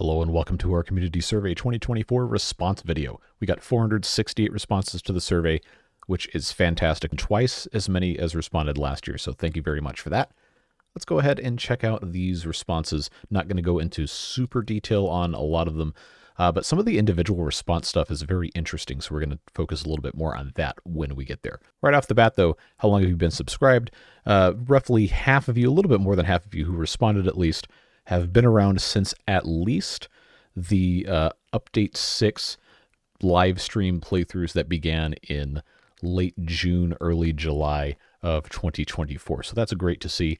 Hello and welcome to our Community Survey 2024 response video. We got 468 responses to the survey, which is fantastic. Twice as many as responded last year, so thank you very much for that. Let's go ahead and check out these responses. Not going to go into super detail on a lot of them, but some of the individual response stuff is very interesting, so we're going to focus a little bit more on that when we get there. Right off the bat, though, how long have you been subscribed? Roughly half of you, a little bit more than half of you who responded at least, have been around since at least the Update 6 live stream playthroughs that began in late June, early July of 2024. So that's great to see.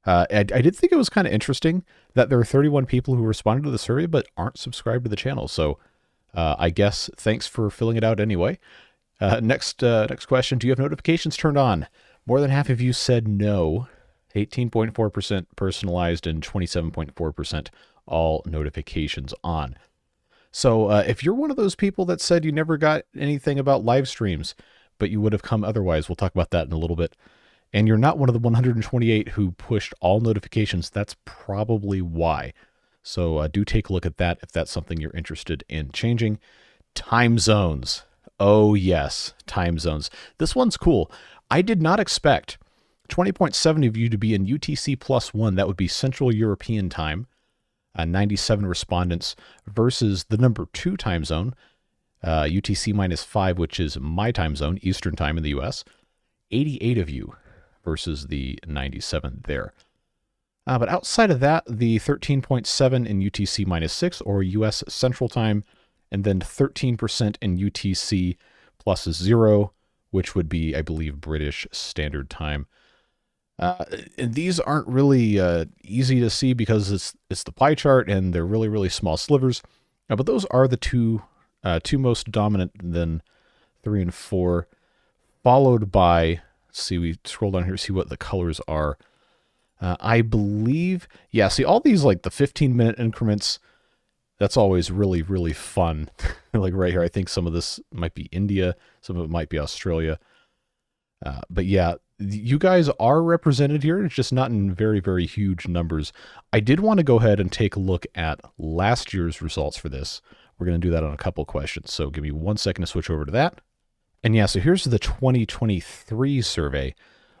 I did think it was kind of interesting that there are 31 people who responded to the survey but aren't subscribed to the channel. So I guess thanks for filling it out anyway. Next question, do you have notifications turned on? More than half of you said no. 18.4% personalized and 27.4% all notifications on. So if you're one of those people that said you never got anything about live streams, but you would have come otherwise, we'll talk about that in a little bit, and you're not one of the 128 who pushed all notifications, that's probably why. So do take a look at that if that's something you're interested in changing. Time zones. Oh yes, time zones. This one's cool. I did not expect 20.7 of you to be in UTC +1, that would be Central European time, 97 respondents, versus the number 2 time zone, UTC -5, which is my time zone, Eastern time in the US, 88 of you versus the 97 there. But outside of that, the 13.7 in UTC -6 or US Central time, and then 13% in UTC +0, which would be, I believe, British Standard Time. And these aren't really easy to see because it's the pie chart and they're really, really small slivers. But those are the two most dominant, then 3 and 4, followed by, let's see, we scroll down here to see what the colors are. I believe, yeah, see all these like the 15-minute increments, that's always really, really fun. Like right here, I think some of this might be India, some of it might be Australia. But yeah, you guys are represented here. It's just not in very, very huge numbers. I did want to go ahead and take a look at last year's results for this. We're going to do that on a couple questions. So give me 1 second to switch over to that. And yeah, so here's the 2023 survey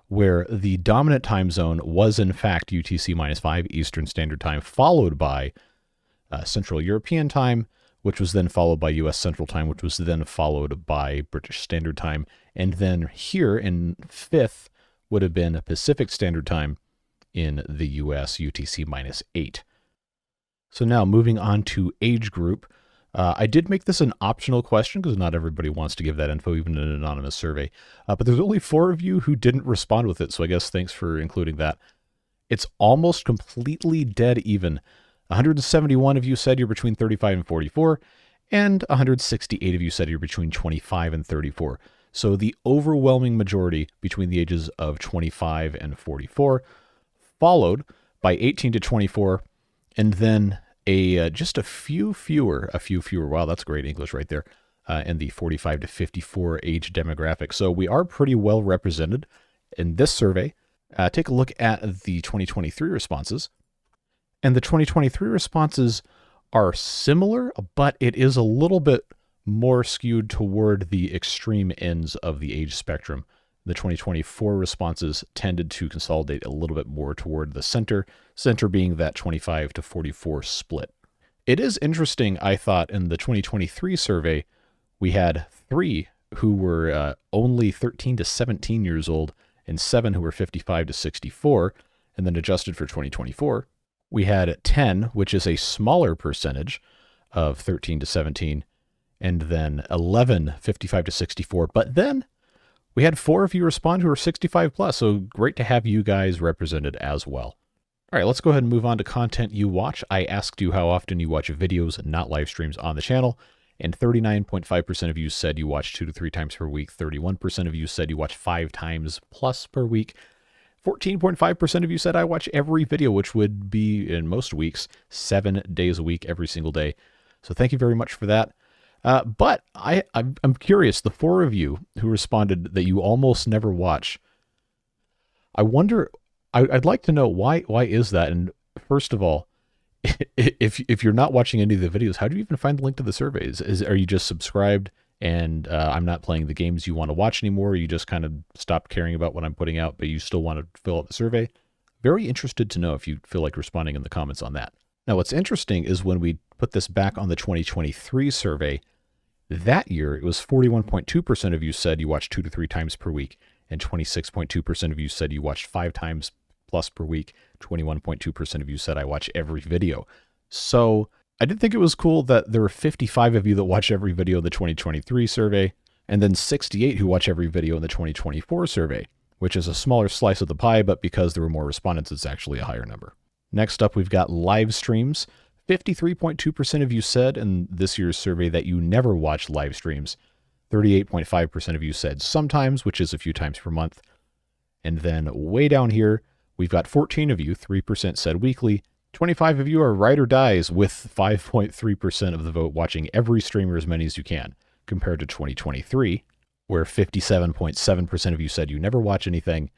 where the dominant time zone was in fact UTC -5 Eastern Standard Time, followed by Central European Time, which was then followed by US Central Time, which was then followed by British Standard Time. And then here in 5th would have been Pacific Standard Time in the US, UTC -8. So now moving on to age group. I did make this an optional question because not everybody wants to give that info, even in an anonymous survey. But there's only 4 of you who didn't respond with it, so I guess thanks for including that. It's almost completely dead even. 171 of you said you're between 35 and 44, and 168 of you said you're between 25 and 34. So the overwhelming majority between the ages of 25 and 44, followed by 18 to 24, and then just a few fewer, wow, that's great English right there, in the 45 to 54 age demographic. So we are pretty well represented in this survey. Take a look at the 2023 responses. And the 2023 responses are similar, but it is a little bit more skewed toward the extreme ends of the age spectrum. The 2024 responses tended to consolidate a little bit more toward the center being that 25 to 44 split. It is interesting, I thought, in the 2023 survey, we had 3 who were only 13 to 17 years old and 7 who were 55 to 64, and then adjusted for 2024. We had 10, which is a smaller percentage of 13 to 17, and then 11, 55 to 64. But then we had 4 of you respond who are 65 plus, so great to have you guys represented as well. All right, let's go ahead and move on to content you watch. I asked you how often you watch videos, not live streams on the channel, and 39.5% of you said you watch 2 to 3 times per week. 31% of you said you watch 5 times plus per week. 14.5% of you said I watch every video, which would be, in most weeks, 7 days a week, every single day. So thank you very much for that. But I'm curious, the 4 of you who responded that you almost never watch, I wonder, I'd like to know why is that? And first of all, if you're not watching any of the videos, how do you even find the link to the surveys? Are you just subscribed and I'm not playing the games you want to watch anymore? Or you just kind of stopped caring about what I'm putting out, but you still want to fill out the survey? Very interested to know if you feel like responding in the comments on that. Now, what's interesting is when we put this back on the 2023 survey, that year it was 41.2% of you said you watched 2 to 3 times per week, and 26.2% of you said you watched 5 times plus per week. 21.2% of you said I watch every video. So I did think it was cool that there were 55 of you that watch every video in the 2023 survey, and then 68 who watch every video in the 2024 survey, which is a smaller slice of the pie, but because there were more respondents, it's actually a higher number. Next up, we've got live streams. 53.2% of you said in this year's survey that you never watch live streams. 38.5% of you said sometimes, which is a few times per month. And then way down here, we've got 14 of you, 3% said weekly. 25 of you are ride or dies, with 5.3% of the vote watching every streamer as many as you can, compared to 2023, where 57.7% of you said you never watch anything.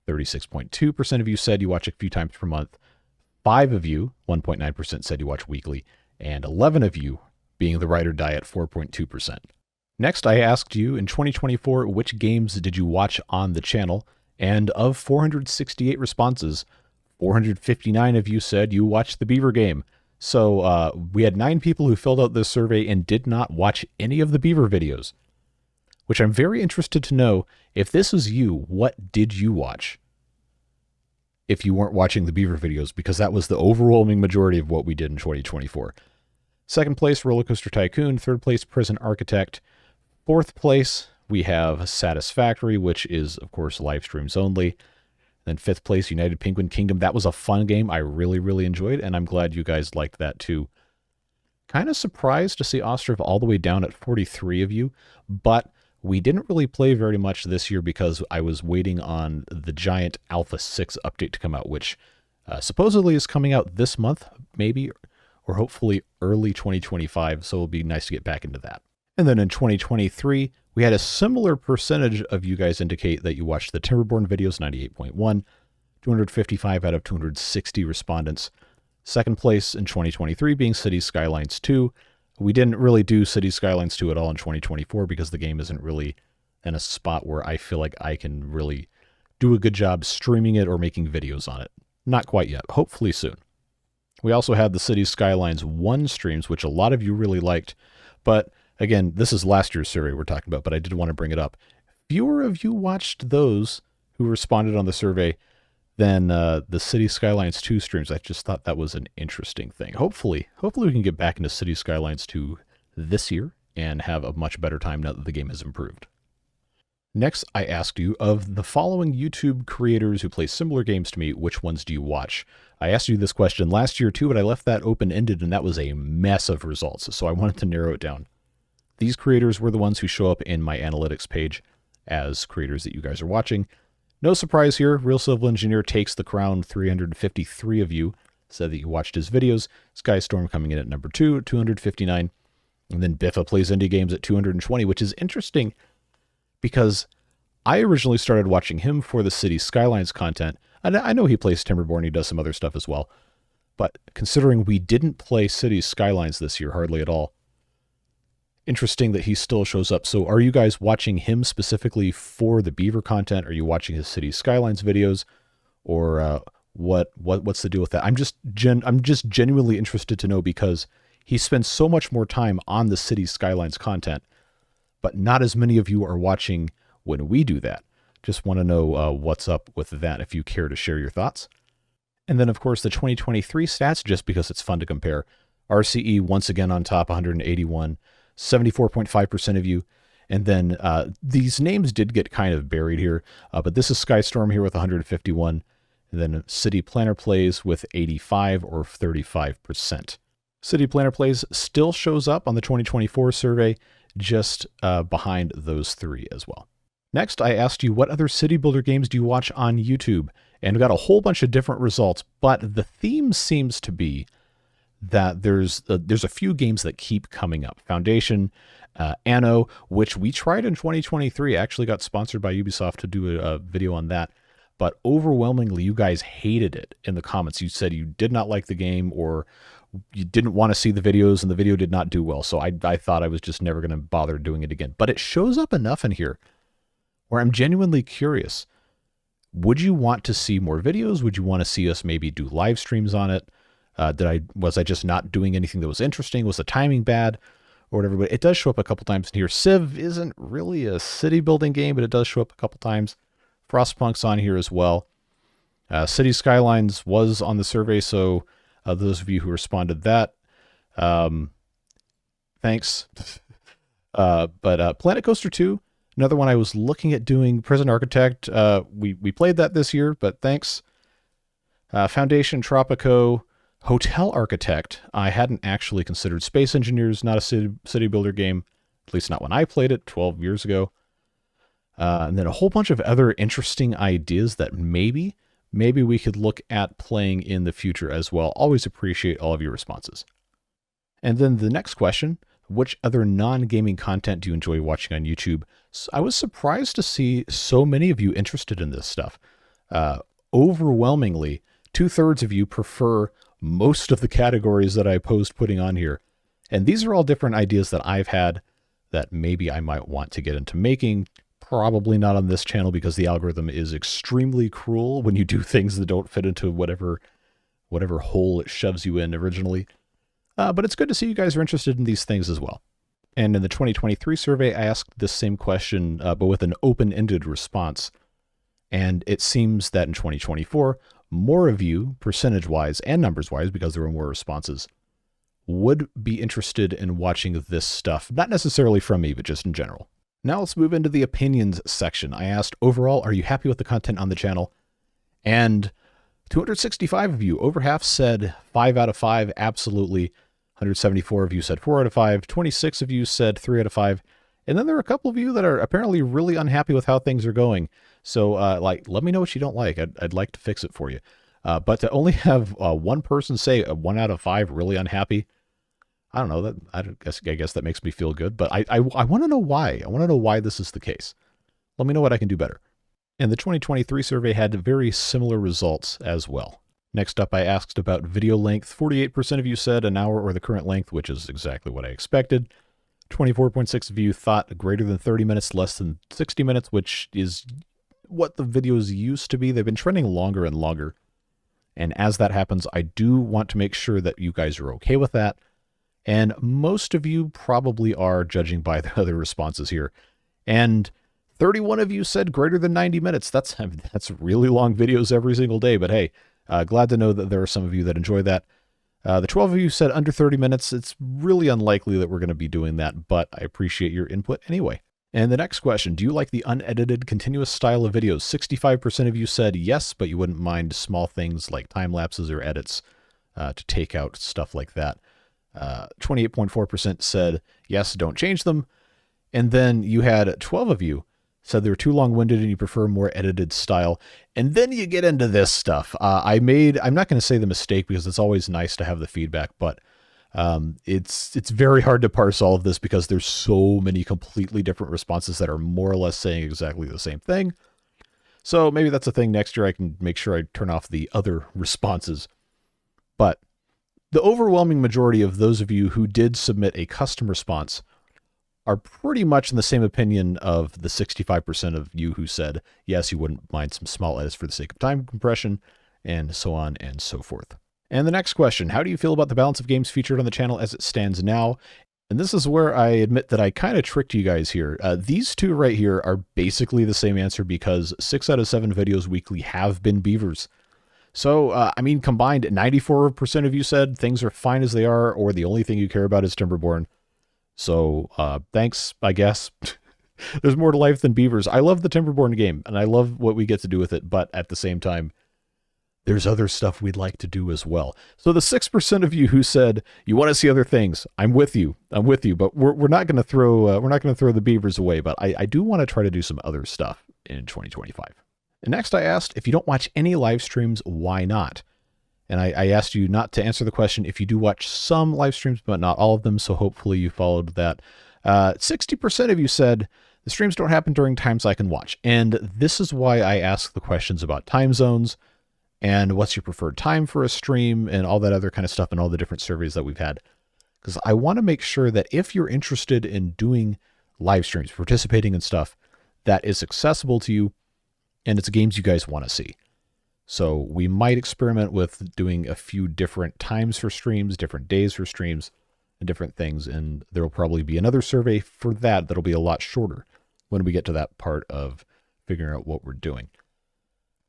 36.2% of you said you watch a few times per month. 5 of you, 1.9%, said you watch weekly, and 11 of you, being the ride or die at 4.2%. Next, I asked you in 2024, which games did you watch on the channel? And of 468 responses, 459 of you said you watched the Beaver game. So we had 9 people who filled out this survey and did not watch any of the Beaver videos, which I'm very interested to know. If this is you, what did you watch if you weren't watching the Beaver videos? Because that was the overwhelming majority of what we did in 2024. Second place, RollerCoaster Tycoon. Third place, Prison Architect. Fourth place, we have Satisfactory, which is, of course, live streams only. Then fifth place, United Penguin Kingdom. That was a fun game I really, really enjoyed, and I'm glad you guys liked that too. Kind of surprised to see Ostriv all the way down at 43 of you, but we didn't really play very much this year because I was waiting on the giant Alpha 6 update to come out, which supposedly is coming out this month, maybe, or hopefully early 2025, so it'll be nice to get back into that. And then in 2023, we had a similar percentage of you guys indicate that you watched the Timberborn videos, 98.1, 255 out of 260 respondents. Second place in 2023 being Cities Skylines 2. We didn't really do Cities Skylines 2 at all in 2024 because the game isn't really in a spot where I feel like I can really do a good job streaming it or making videos on it. Not quite yet. Hopefully soon. We also had the Cities Skylines 1 streams, which a lot of you really liked. But again, this is last year's survey we're talking about, but I did want to bring it up. Fewer of you watched those who responded on the survey than the Cities Skylines 2 streams. I just thought that was an interesting thing. Hopefully we can get back into Cities Skylines 2 this year and have a much better time now that the game has improved. Next, I asked you, of the following YouTube creators who play similar games to me, which ones do you watch? I asked you this question last year too, but I left that open-ended, and that was a mess of results, so I wanted to narrow it down. These creators were the ones who show up in my analytics page as creators that you guys are watching. No surprise here, Real Civil Engineer takes the crown. 353 of you said that you watched his videos. Skystorm coming in at number 2, 259. And then Biffa Plays Indie Games at 220, which is interesting because I originally started watching him for the Cities Skylines content. And I know he plays Timberborn, he does some other stuff as well. But considering we didn't play Cities Skylines this year, hardly at all, interesting that he still shows up. So are you guys watching him specifically for the Beaver content? Are you watching his Cities Skylines videos? Or what's the deal with that? I'm just genuinely interested to know, because he spends so much more time on the Cities Skylines content, but not as many of you are watching when we do that. Just want to know what's up with that, if you care to share your thoughts. And then, of course, the 2023 stats, just because it's fun to compare. RCE once again on top, 181. 74.5% of you. And then these names did get kind of buried here, but this is Skystorm here with 151. And then City Planner Plays with 85 or 35%. City Planner Plays still shows up on the 2024 survey, just behind those 3 as well. Next, I asked you, what other city builder games do you watch on YouTube? And we got a whole bunch of different results, but the theme seems to be that there's a few games that keep coming up. Foundation, Anno, which we tried in 2023, actually got sponsored by Ubisoft to do a video on that. but overwhelmingly you guys hated it in the comments. You said you did not like the game, or you didn't want to see the videos, and the video did not do well. So I thought I was just never going to bother doing it again. But it shows up enough in here where I'm genuinely curious. Would you want to see more videos? Would you want to see us maybe do live streams on it? Was I just not doing anything that was interesting? Was the timing bad or whatever? But it does show up a couple times in here. Civ isn't really a city building game, but it does show up a couple times. Frostpunk's on here as well. Cities Skylines was on the survey, so those of you who responded that, thanks. But Planet Coaster 2, another one I was looking at doing. Prison Architect, we played that this year, but thanks. Foundation, Tropico, Hotel Architect, I hadn't actually considered. Space Engineers, not a city builder game, at least not when I played it 12 years ago. And then a whole bunch of other interesting ideas that maybe we could look at playing in the future as well. Always appreciate all of your responses. And then the next question, which other non-gaming content do you enjoy watching on YouTube? So I was surprised to see so many of you interested in this stuff. Overwhelmingly, 2/3 of you prefer most of the categories that I post putting on here. And these are all different ideas that I've had that maybe I might want to get into making. Probably not on this channel because the algorithm is extremely cruel when you do things that don't fit into whatever hole it shoves you in originally. But it's good to see you guys are interested in these things as well. And in the 2023 survey, I asked this same question, but with an open-ended response. And it seems that in 2024, more of you, percentage-wise and numbers-wise, because there were more responses, would be interested in watching this stuff. Not necessarily from me, but just in general. Now let's move into the opinions section. I asked, overall, are you happy with the content on the channel? And 265 of you, over half, said 5 out of 5, absolutely. 174 of you said 4 out of 5. 26 of you said 3 out of 5. And then there are a couple of you that are apparently really unhappy with how things are going. So, let me know what you don't like. I'd like to fix it for you. But to only have one person say 1 out of 5 really unhappy, I don't know. I guess that makes me feel good. But I want to know why. I want to know why this is the case. Let me know what I can do better. And the 2023 survey had very similar results as well. Next up, I asked about video length. 48% of you said an hour or the current length, which is exactly what I expected. 24.6 of you thought greater than 30 minutes, less than 60 minutes, which is what the videos used to be. They've been trending longer and longer. And as that happens, I do want to make sure that you guys are okay with that. And most of you probably are, judging by the other responses here. And 31 of you said greater than 90 minutes. That's really long videos every single day. But hey, glad to know that there are some of you that enjoy that. The 12 of you said under 30 minutes. It's really unlikely that we're going to be doing that, but I appreciate your input anyway. And the next question, do you like the unedited continuous style of videos? 65% of you said yes, but you wouldn't mind small things like time lapses or edits to take out stuff like that. 28.4% said yes, don't change them. And then you had 12 of you said they were too long-winded and you prefer more edited style. And then you get into this stuff. I'm not going to say the mistake because it's always nice to have the feedback, but it's very hard to parse all of this because there's so many completely different responses that are more or less saying exactly the same thing. So maybe that's a thing next year. I can make sure I turn off the other responses. But the overwhelming majority of those of you who did submit a custom response are pretty much in the same opinion of the 65% of you who said, yes, you wouldn't mind some small edits for the sake of time compression, and so on and so forth. And the next question, how do you feel about the balance of games featured on the channel as it stands now? And this is where I admit that I kind of tricked you guys here. These two right here are basically the same answer because 6 out of 7 videos weekly have been beavers. So, combined, 94% of you said things are fine as they are, or the only thing you care about is Timberborn. So, thanks, I guess. There's more to life than beavers. I love the Timberborn game, and I love what we get to do with it, but at the same time, there's other stuff we'd like to do as well. So the 6% of you who said you want to see other things, I'm with you, but we're not going to throw the beavers away, but I do want to try to do some other stuff in 2025. And next I asked, if you don't watch any live streams, why not? And I asked you not to answer the question if you do watch some live streams, but not all of them. So hopefully you followed that. 60% of you said The streams don't happen during times I can watch. And this is why I ask the questions about time zones and what's your preferred time for a stream and all that other kind of stuff and all the different surveys that we've had. Because I want to make sure that if you're interested in doing live streams, participating in stuff that is accessible to you and it's games you guys want to see. So we might experiment with doing a few different times for streams, different days for streams, and different things. And there will probably be another survey for that that'll be a lot shorter when we get to that part of figuring out what we're doing.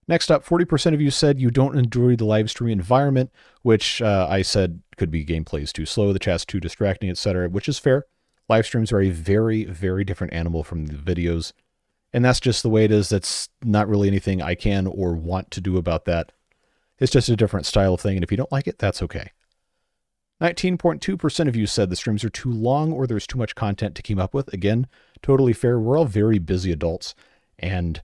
Next up, 40% of you said you don't enjoy the live stream environment, which I said could be gameplay is too slow, the chat's too distracting, etc., which is fair. Live streams are a very, very different animal from the videos. And that's just the way it is. That's not really anything I can or want to do about that. It's just a different style of thing. And if you don't like it, that's okay. 19.2% of you said the streams are too long or there's too much content to keep up with. Again, totally fair. We're all very busy adults. And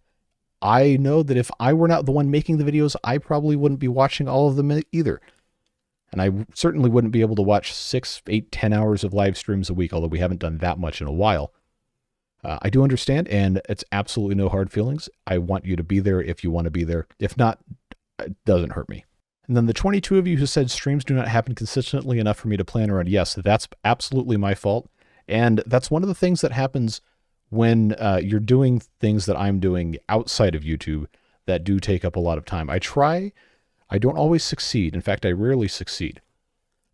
I know that if I were not the one making the videos, I probably wouldn't be watching all of them either. And I certainly wouldn't be able to watch 6, 8, 10 hours of live streams a week, although we haven't done that much in a while. I do understand, and it's absolutely no hard feelings. I want you to be there if you want to be there. If not, it doesn't hurt me. And then the 22 of you who said streams do not happen consistently enough for me to plan around. Yes, that's absolutely my fault. And that's one of the things that happens when you're doing things that I'm doing outside of YouTube that do take up a lot of time. I try. I don't always succeed. In fact, I rarely succeed.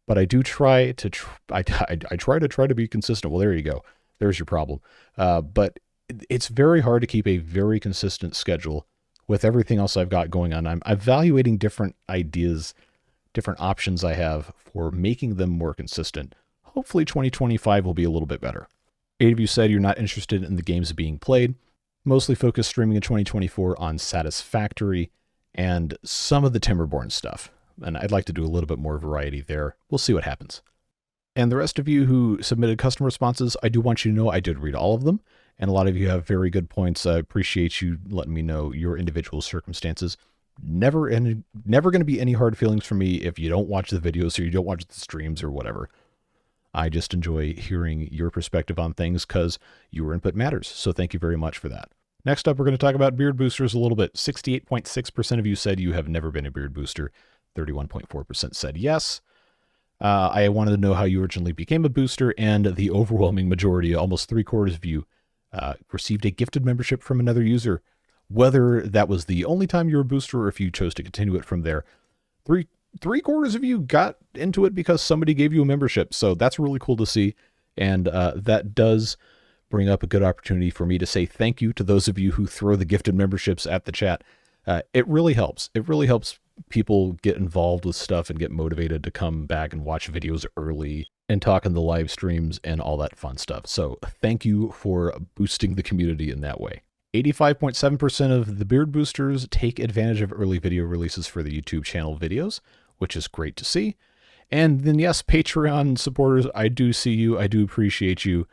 But I do try to I try to be consistent. Well, there you go. There's your problem. But it's very hard to keep a very consistent schedule with everything else I've got going on. I'm evaluating different ideas, different options I have for making them more consistent. Hopefully 2025 will be a little bit better. 8 of you said you're not interested in the games being played. Mostly focused streaming in 2024 on Satisfactory and some of the Timberborn stuff. And I'd like to do a little bit more variety there. We'll see what happens. And the rest of you who submitted custom responses, I do want you to know I did read all of them. And a lot of you have very good points. I appreciate you letting me know your individual circumstances. Never going to be any hard feelings for me if you don't watch the videos or you don't watch the streams or whatever. I just enjoy hearing your perspective on things because your input matters. So thank you very much for that. Next up, we're going to talk about beard boosters a little bit. 68.6% of you said you have never been a beard booster. 31.4% said yes. I wanted to know how you originally became a booster, and the overwhelming majority, almost 3/4 of you, received a gifted membership from another user. Whether that was the only time you were a booster or if you chose to continue it from there, 3/4 of you got into it because somebody gave you a membership. So that's really cool to see. And that does bring up a good opportunity for me to say thank you to those of you who throw the gifted memberships at the chat. It really helps. It really helps people get involved with stuff and get motivated to come back and watch videos early and talk in the live streams and all that fun stuff. So thank you for boosting the community in that way. 85.7% of the beard boosters take advantage of early video releases for the YouTube channel videos, which is great to see. And then yes, Patreon supporters, I do see you. I do appreciate you.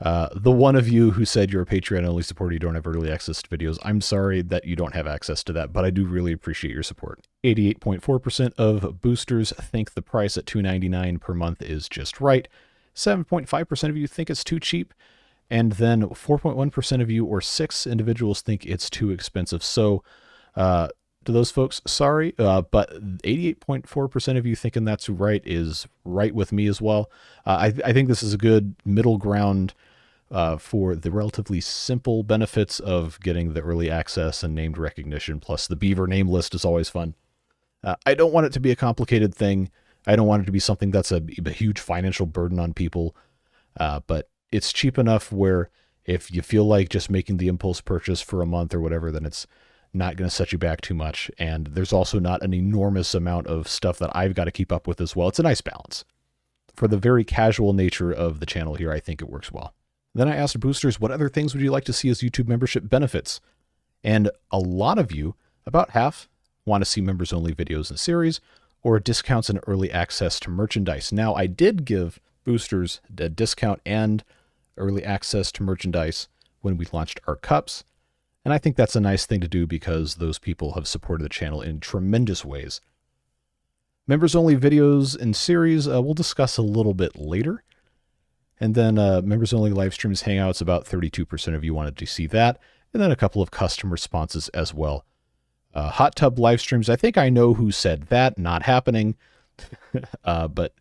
The one of you who said you're a Patreon only supporter, you don't have early access to videos. I'm sorry that you don't have access to that, but I do really appreciate your support. 88.4% of boosters think the price at $2.99 per month is just right. 7.5% of you think it's too cheap. And then 4.1% of you, or 6 individuals, think it's too expensive. So to those folks, sorry, but 88.4% of you thinking that's right is right with me as well. I think this is a good middle ground for the relatively simple benefits of getting the early access and named recognition, plus the Beaver name list is always fun. I don't want it to be a complicated thing. I don't want it to be something that's a huge financial burden on people, but it's cheap enough where if you feel like just making the impulse purchase for a month or whatever, then it's not going to set you back too much. And there's also not an enormous amount of stuff that I've got to keep up with as well. It's a nice balance. For the very casual nature of the channel here, I think it works well. Then I asked boosters, what other things would you like to see as YouTube membership benefits? And a lot of you, about half, want to see members-only videos and series, or discounts and early access to merchandise. Now, I did give boosters a discount and early access to merchandise when we launched our cups. And I think that's a nice thing to do because those people have supported the channel in tremendous ways. Members-only videos and series we'll discuss a little bit later. And then members only live streams, hangouts, about 32% of you wanted to see that. And then a couple of custom responses as well. Hot tub live streams, I think I know who said that, not happening. But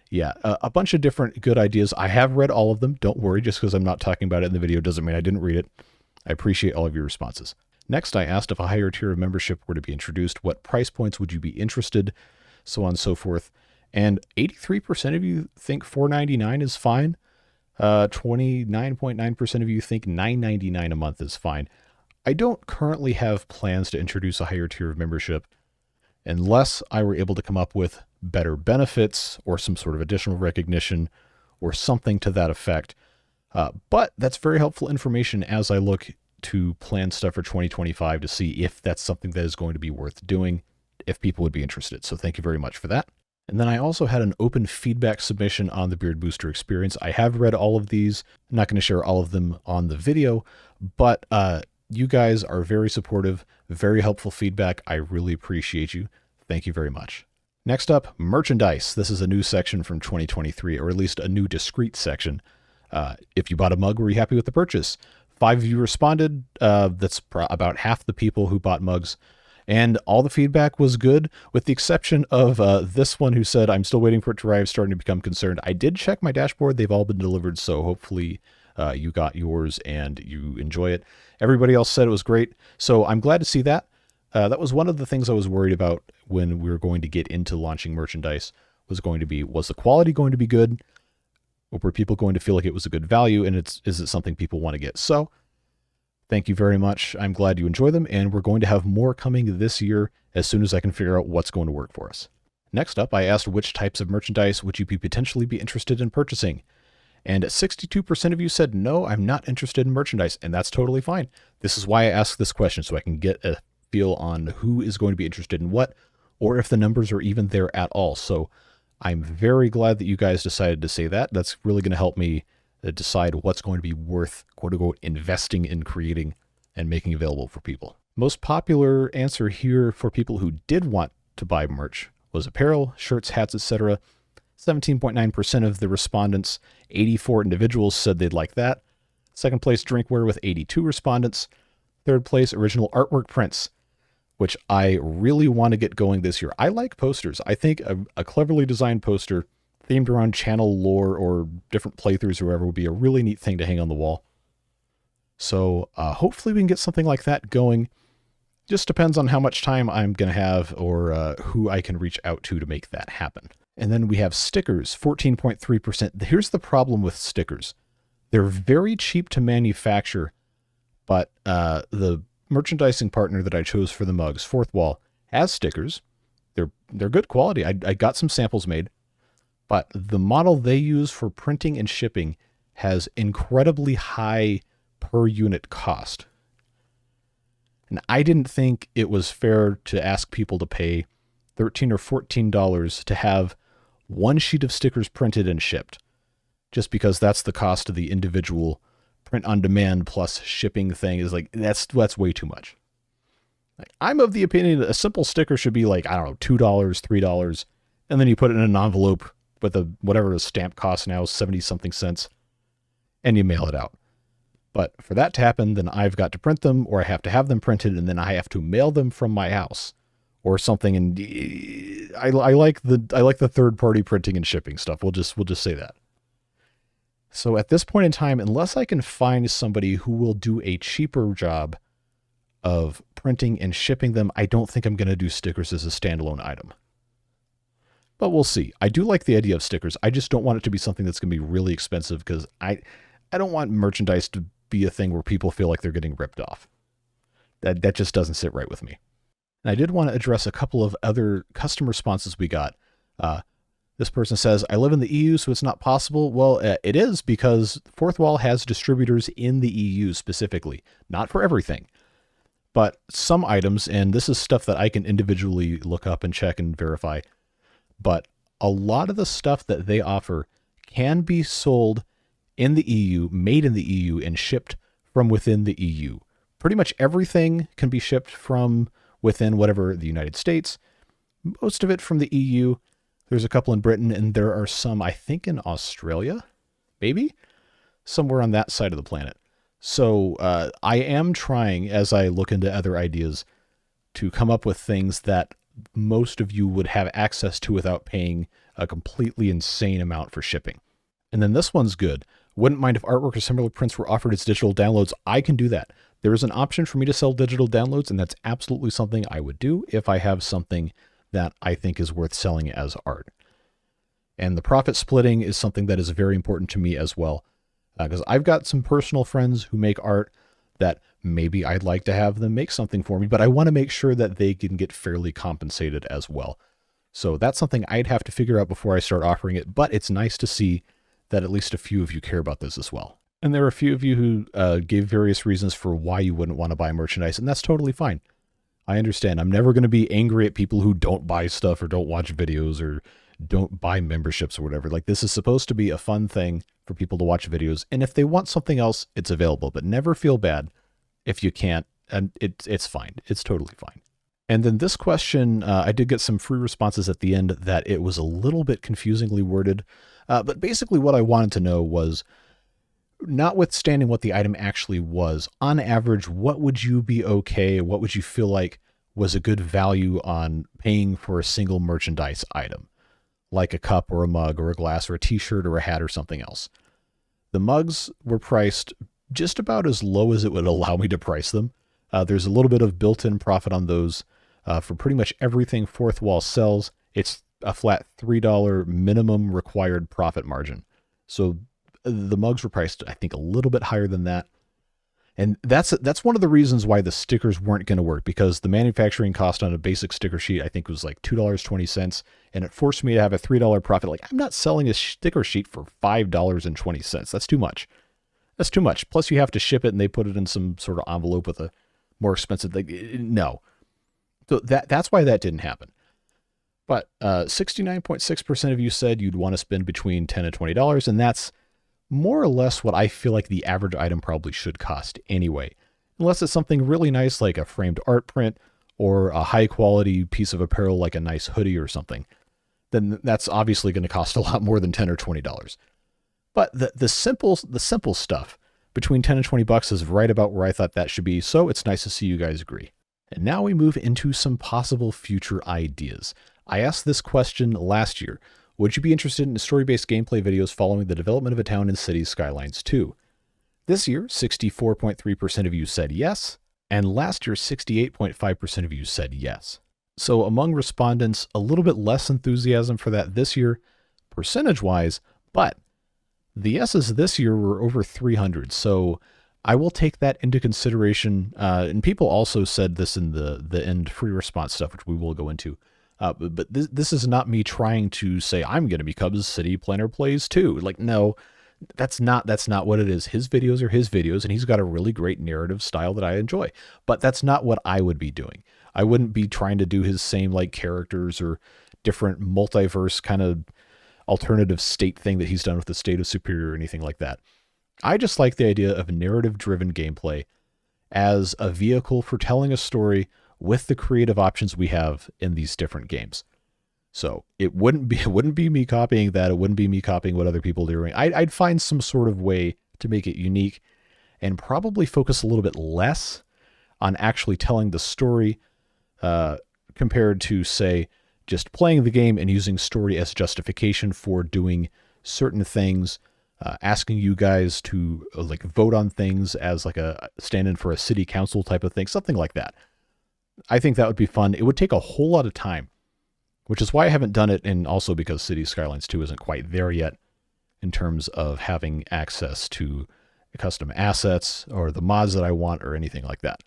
yeah, a bunch of different good ideas. I have read all of them. Don't worry, just because I'm not talking about it in the video doesn't mean I didn't read it. I appreciate all of your responses. Next, I asked if a higher tier of membership were to be introduced, what price points would you be interested, so on and so forth. And 83% of you think $4.99 is fine. 29.9% of you think $9.99 a month is fine. I don't currently have plans to introduce a higher tier of membership unless I were able to come up with better benefits or some sort of additional recognition or something to that effect. But that's very helpful information as I look to plan stuff for 2025 to see if that's something that is going to be worth doing, if people would be interested. So thank you very much for that. And then I also had an open feedback submission on the Beard Booster experience. I have read all of these. I'm not going to share all of them on the video, but you guys are very supportive, very helpful feedback. I really appreciate you. Thank you very much. Next up, merchandise. This is a new section from 2023, or at least a new discrete section. If you bought a mug, were you happy with the purchase? 5 of you responded. That's about half the people who bought mugs. And all the feedback was good, with the exception of this one who said, I'm still waiting for it to arrive, starting to become concerned. I did check my dashboard. They've all been delivered, so hopefully you got yours and you enjoy it. Everybody else said it was great, so I'm glad to see that. That was one of the things I was worried about when we were going to get into launching merchandise, was the quality going to be good? Or were people going to feel like it was a good value, and is it something people want to get? So thank you very much. I'm glad you enjoy them, and we're going to have more coming this year as soon as I can figure out what's going to work for us. Next up, I asked which types of merchandise would you potentially be interested in purchasing? And 62% of you said, no, I'm not interested in merchandise, and that's totally fine. This is why I asked this question, so I can get a feel on who is going to be interested in what, or if the numbers are even there at all. So I'm very glad that you guys decided to say that. That's really going to help me decide what's going to be worth, quote unquote, investing in creating and making available for people. Most popular answer here for people who did want to buy merch was apparel, shirts, hats, etc. 17.9% of the respondents, 84 individuals, said they'd like that. Second place, drinkware, with 82 respondents. Third place, original artwork prints, which I really want to get going this year. I like posters. I think a cleverly designed poster themed around channel lore or different playthroughs or whatever would be a really neat thing to hang on the wall. So hopefully we can get something like that going. Just depends on how much time I'm going to have or who I can reach out to make that happen. And then we have stickers, 14.3%. Here's the problem with stickers. They're very cheap to manufacture, but the merchandising partner that I chose for the mugs, Fourth Wall, has stickers. They're good quality. I got some samples made, but the model they use for printing and shipping has incredibly high per unit cost. And I didn't think it was fair to ask people to pay $13 or $14 to have one sheet of stickers printed and shipped, just because that's the cost of the individual print on demand plus shipping thing. Is like, that's way too much. Like, I'm of the opinion that a simple sticker should be like, I don't know, $2, $3, and then you put it in an envelope with whatever the stamp costs now, 70 something cents, and you mail it out. But for that to happen, then I've got to print them, or I have to have them printed, and then I have to mail them from my house or something. And I like the third party printing and shipping stuff. We'll just say that. So at this point in time, unless I can find somebody who will do a cheaper job of printing and shipping them, I don't think I'm going to do stickers as a standalone item. But we'll see. I do like the idea of stickers. I just don't want it to be something that's going to be really expensive, because I don't want merchandise to be a thing where people feel like they're getting ripped off. That just doesn't sit right with me. And I did want to address a couple of other customer responses we got. This person says, I live in the EU, so it's not possible. Well, it is, because Fourth Wall has distributors in the EU specifically. Not for everything, but some items, and this is stuff that I can individually look up and check and verify. But a lot of the stuff that they offer can be sold in the EU, made in the EU, and shipped from within the EU. Pretty much everything can be shipped from within whatever the United States. Most of it from the EU. There's a couple in Britain, and there are some, I think, in Australia. maybe somewhere on that side of the planet. So I am trying, as I look into other ideas, to come up with things that most of you would have access to without paying a completely insane amount for shipping. And then this one's good. Wouldn't mind if artwork or similar prints were offered as digital downloads. I can do that. There is an option for me to sell digital downloads, and that's absolutely something I would do if I have something that I think is worth selling as art. And the profit splitting is something that is very important to me as well, because I've got some personal friends who make art that maybe I'd like to have them make something for me, but I want to make sure that they can get fairly compensated as well. So that's something I'd have to figure out before I start offering it, but it's nice to see that at least a few of you care about this as well. And there are a few of you who gave various reasons for why you wouldn't want to buy merchandise, and that's totally fine. I understand. I'm never going to be angry at people who don't buy stuff or don't watch videos or don't buy memberships or whatever. Like, this is supposed to be a fun thing for people to watch videos, and if they want something else, it's available, but never feel bad if you can't, and it's fine. It's totally fine. And then this question, I did get some free responses at the end that it was a little bit confusingly worded, but basically what I wanted to know was, notwithstanding what the item actually was, on average, what would you be okay? What would you feel like was a good value on paying for a single merchandise item, like a cup or a mug or a glass or a t-shirt or a hat or something else? The mugs were priced just about as low as it would allow me to price them. There's a little bit of built-in profit on those. For pretty much everything Fourth Wall sells, it's a flat $3 minimum required profit margin. So the mugs were priced, I think, a little bit higher than that. And that's one of the reasons why the stickers weren't going to work, because the manufacturing cost on a basic sticker sheet, I think, was like $2.20, and it forced me to have a $3 profit. Like, I'm not selling a sticker sheet for $5.20. That's too much. That's too much. Plus, you have to ship it, and they put it in some sort of envelope with a more expensive thing. No. So that's why that didn't happen. But 69.6% of you said you'd want to spend between $10 and $20, and that's more or less what I feel like the average item probably should cost anyway. Unless it's something really nice like a framed art print or a high quality piece of apparel like a nice hoodie or something, then that's obviously going to cost a lot more than $10 or $20. But the simple stuff between 10 and 20 bucks is right about where I thought that should be, so it's nice to see you guys agree. And now we move into some possible future ideas. I asked this question last year. Would you be interested in story-based gameplay videos following the development of a town in Cities Skylines 2? This year, 64.3% of you said yes, and last year, 68.5% of you said yes. So among respondents, a little bit less enthusiasm for that this year, percentage-wise, but the yeses this year were over 300, so I will take that into consideration. And people also said this in the end free response stuff, which we will go into. But this is not me trying to say I'm going to become City Planner Plays too. Like, no, that's not what it is. His videos are his videos, and he's got a really great narrative style that I enjoy. But that's not what I would be doing. I wouldn't be trying to do his same like characters or different multiverse kind of alternative state thing that he's done with the State of Superior or anything like that. I just like the idea of narrative-driven gameplay as a vehicle for telling a story with the creative options we have in these different games. So it wouldn't be me copying that. It wouldn't be me copying what other people are doing. I'd find some sort of way to make it unique and probably focus a little bit less on actually telling the story compared to, say, just playing the game and using story as justification for doing certain things, asking you guys to like vote on things as like a stand-in for a city council type of thing, something like that. I think that would be fun. It would take a whole lot of time, which is why I haven't done it, and also because Cities Skylines 2 isn't quite there yet in terms of having access to custom assets or the mods that I want or anything like that.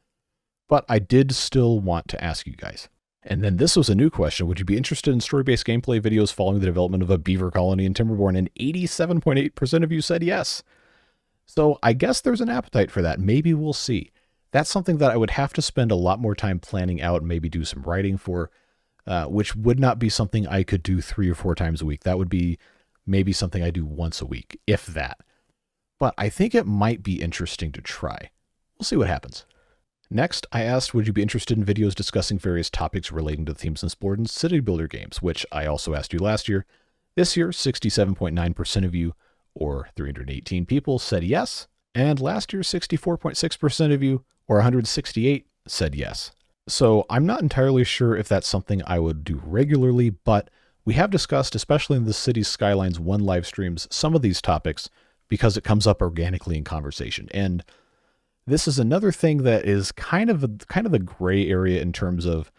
But I did still want to ask you guys. And then this was a new question. Would you be interested in story-based gameplay videos following the development of a beaver colony in Timberborn? And 87.8% of you said yes. So I guess there's an appetite for that. Maybe we'll see. That's something that I would have to spend a lot more time planning out and maybe do some writing for, which would not be something I could do 3 or 4 times a week. That would be maybe something I do once a week, if that. But I think it might be interesting to try. We'll see what happens. Next, I asked, would you be interested in videos discussing various topics relating to the themes explored in city builder games, which I also asked you last year. This year, 67.9% of you, or 318 people, said yes. And last year, 64.6% of you, or 168, said yes. So I'm not entirely sure if that's something I would do regularly, but we have discussed, especially in the Cities Skylines 1 live streams, some of these topics because it comes up organically in conversation. And this is another thing that is kind of the gray area in terms of,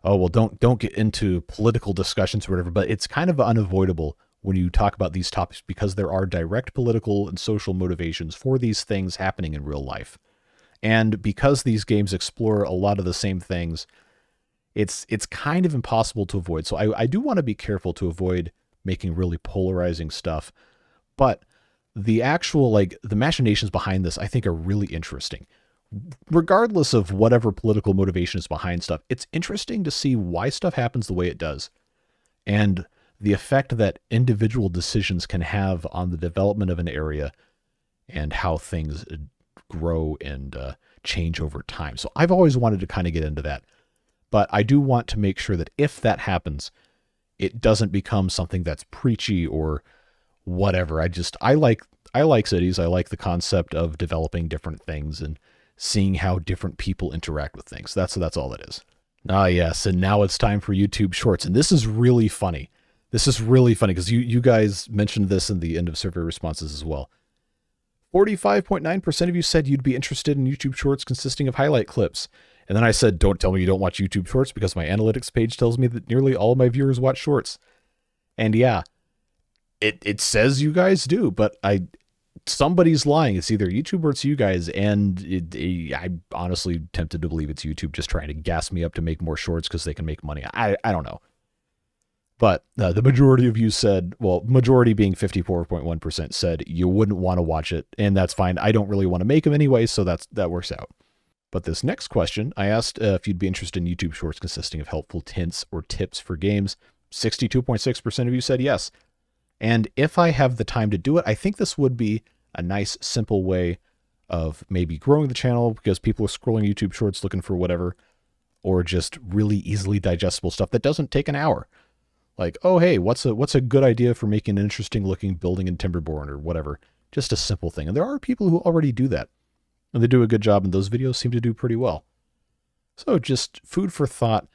oh, well, don't get into political discussions or whatever, but it's kind of unavoidable when you talk about these topics because there are direct political and social motivations for these things happening in real life. And because these games explore a lot of the same things, it's kind of impossible to avoid. So I do want to be careful to avoid making really polarizing stuff. But the actual, the machinations behind this, I think are really interesting. Regardless of whatever political motivation is behind stuff, it's interesting to see why stuff happens the way it does. And the effect that individual decisions can have on the development of an area and how things grow and change over time. So I've always wanted to kind of get into that, but I do want to make sure that if that happens, it doesn't become something that's preachy or whatever. I like cities. I like the concept of developing different things and seeing how different people interact with things. That's all it is. Ah, yes. And now it's time for YouTube Shorts. And this is really funny. This is really funny because you guys mentioned this in the end of survey responses as well. 45.9% of you said you'd be interested in YouTube Shorts consisting of highlight clips. And then I said, don't tell me you don't watch YouTube Shorts because my analytics page tells me that nearly all of my viewers watch shorts. And yeah, it says you guys do, but somebody's lying. It's either YouTube or it's you guys. And I'm honestly tempted to believe it's YouTube just trying to gas me up to make more shorts because they can make money. I don't know. But the majority of you said, well, majority being 54.1% said you wouldn't want to watch it. And that's fine. I don't really want to make them anyway. So that works out. But this next question, I asked if you'd be interested in YouTube Shorts consisting of helpful hints or tips for games. 62.6% of you said yes. And if I have the time to do it, I think this would be a nice, simple way of maybe growing the channel because people are scrolling YouTube Shorts looking for whatever, or just really easily digestible stuff that doesn't take an hour. Like, oh, hey, what's a good idea for making an interesting looking building in Timberborn or whatever? Just a simple thing. And there are people who already do that. And they do a good job, and those videos seem to do pretty well. So just food for thought,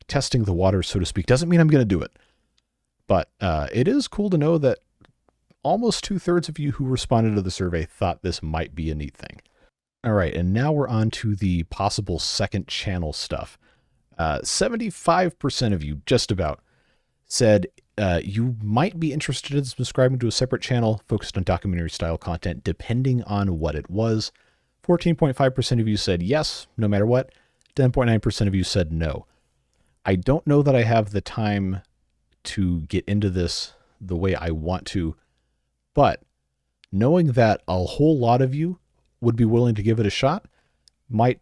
testing the waters, so to speak. Doesn't mean I'm going to do it. But it is cool to know that almost 2/3 of you who responded to the survey thought this might be a neat thing. All right, and now we're on to the possible second channel stuff. 75% of you, just about, said you might be interested in subscribing to a separate channel focused on documentary-style content, depending on what it was. 14.5% of you said yes, no matter what. 10.9% of you said no. I don't know that I have the time to get into this the way I want to, but knowing that a whole lot of you would be willing to give it a shot might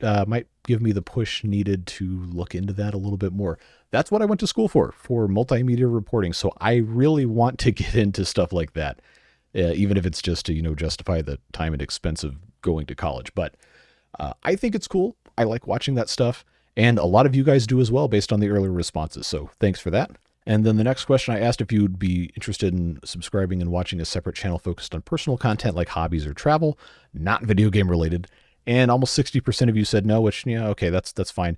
give me the push needed to look into that a little bit more. That's what I went to school for multimedia reporting. So I really want to get into stuff like that, even if it's just to, justify the time and expense of going to college. But I think it's cool. I like watching that stuff. And a lot of you guys do as well, based on the earlier responses. So thanks for that. And then the next question, I asked if you'd be interested in subscribing and watching a separate channel focused on personal content like hobbies or travel, not video game related. And almost 60% of you said no, which, okay, that's fine.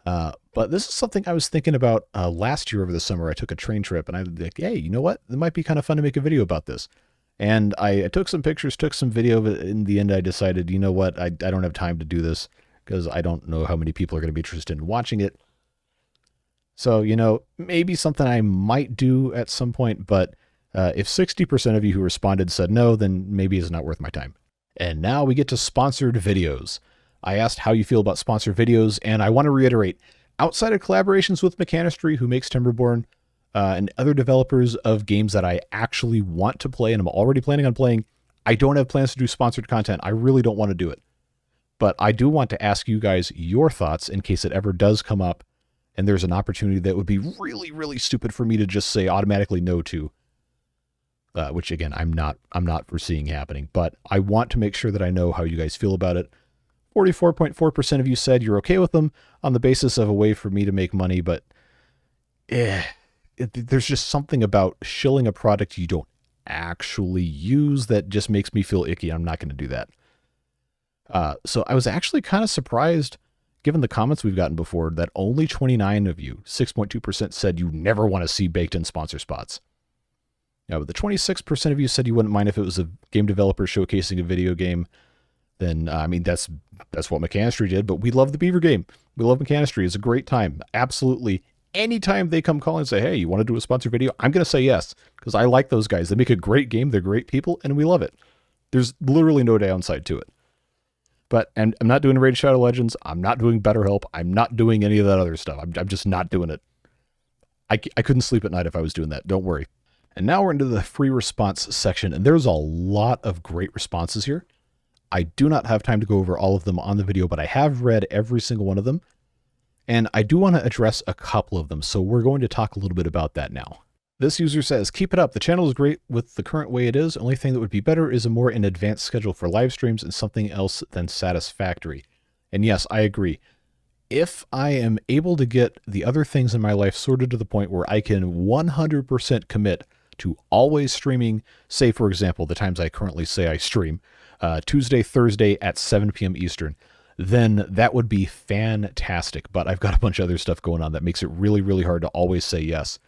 But this is something I was thinking about last year over the summer. I took a train trip and I was like, hey, you know what? It might be kind of fun to make a video about this. And I took some pictures, took some video, but in the end I decided, you know what? I don't have time to do this because I don't know how many people are going to be interested in watching it. So, maybe something I might do at some point, but if 60% of you who responded said no, then maybe it's not worth my time. And now we get to sponsored videos. I asked how you feel about sponsored videos, and I want to reiterate, outside of collaborations with Mechanistry, who makes Timberborn, and other developers of games that I actually want to play and I'm already planning on playing, I don't have plans to do sponsored content. I really don't want to do it. But I do want to ask you guys your thoughts in case it ever does come up and there's an opportunity that would be really, really stupid for me to just say automatically no to, which again, I'm not foreseeing happening, but I want to make sure that I know how you guys feel about it. 44.4% of you said you're okay with them on the basis of a way for me to make money, but there's just something about shilling a product you don't actually use that just makes me feel icky. I'm not going to do that. So I was actually kind of surprised, given the comments we've gotten before, that only 29 of you, 6.2%, said you never want to see baked-in sponsor spots. But the 26% of you said you wouldn't mind if it was a game developer showcasing a video game. Then, I mean, that's what Mechanistry did, but we love the Beaver game. We love Mechanistry. It's a great time. Absolutely. Anytime they come call and say, hey, you want to do a sponsored video? I'm going to say yes, because I like those guys. They make a great game. They're great people, and we love it. There's literally no downside to it. But and I'm not doing Raid Shadow Legends. I'm not doing BetterHelp. I'm not doing any of that other stuff. I'm just not doing it. I couldn't sleep at night if I was doing that. Don't worry. And now we're into the free response section, and there's a lot of great responses here. I do not have time to go over all of them on the video, but I have read every single one of them. And I do want to address a couple of them, so we're going to talk a little bit about that now. This user says, keep it up. The channel is great with the current way it is. Only thing that would be better is a more in advance schedule for live streams and something else than satisfactory. And yes, I agree. If I am able to get the other things in my life sorted to the point where I can 100% commit to always streaming, say, for example, the times I currently say I stream, Tuesday, Thursday at 7 p.m. Eastern, then that would be fantastic. But I've got a bunch of other stuff going on that makes it really, really hard to always say yes.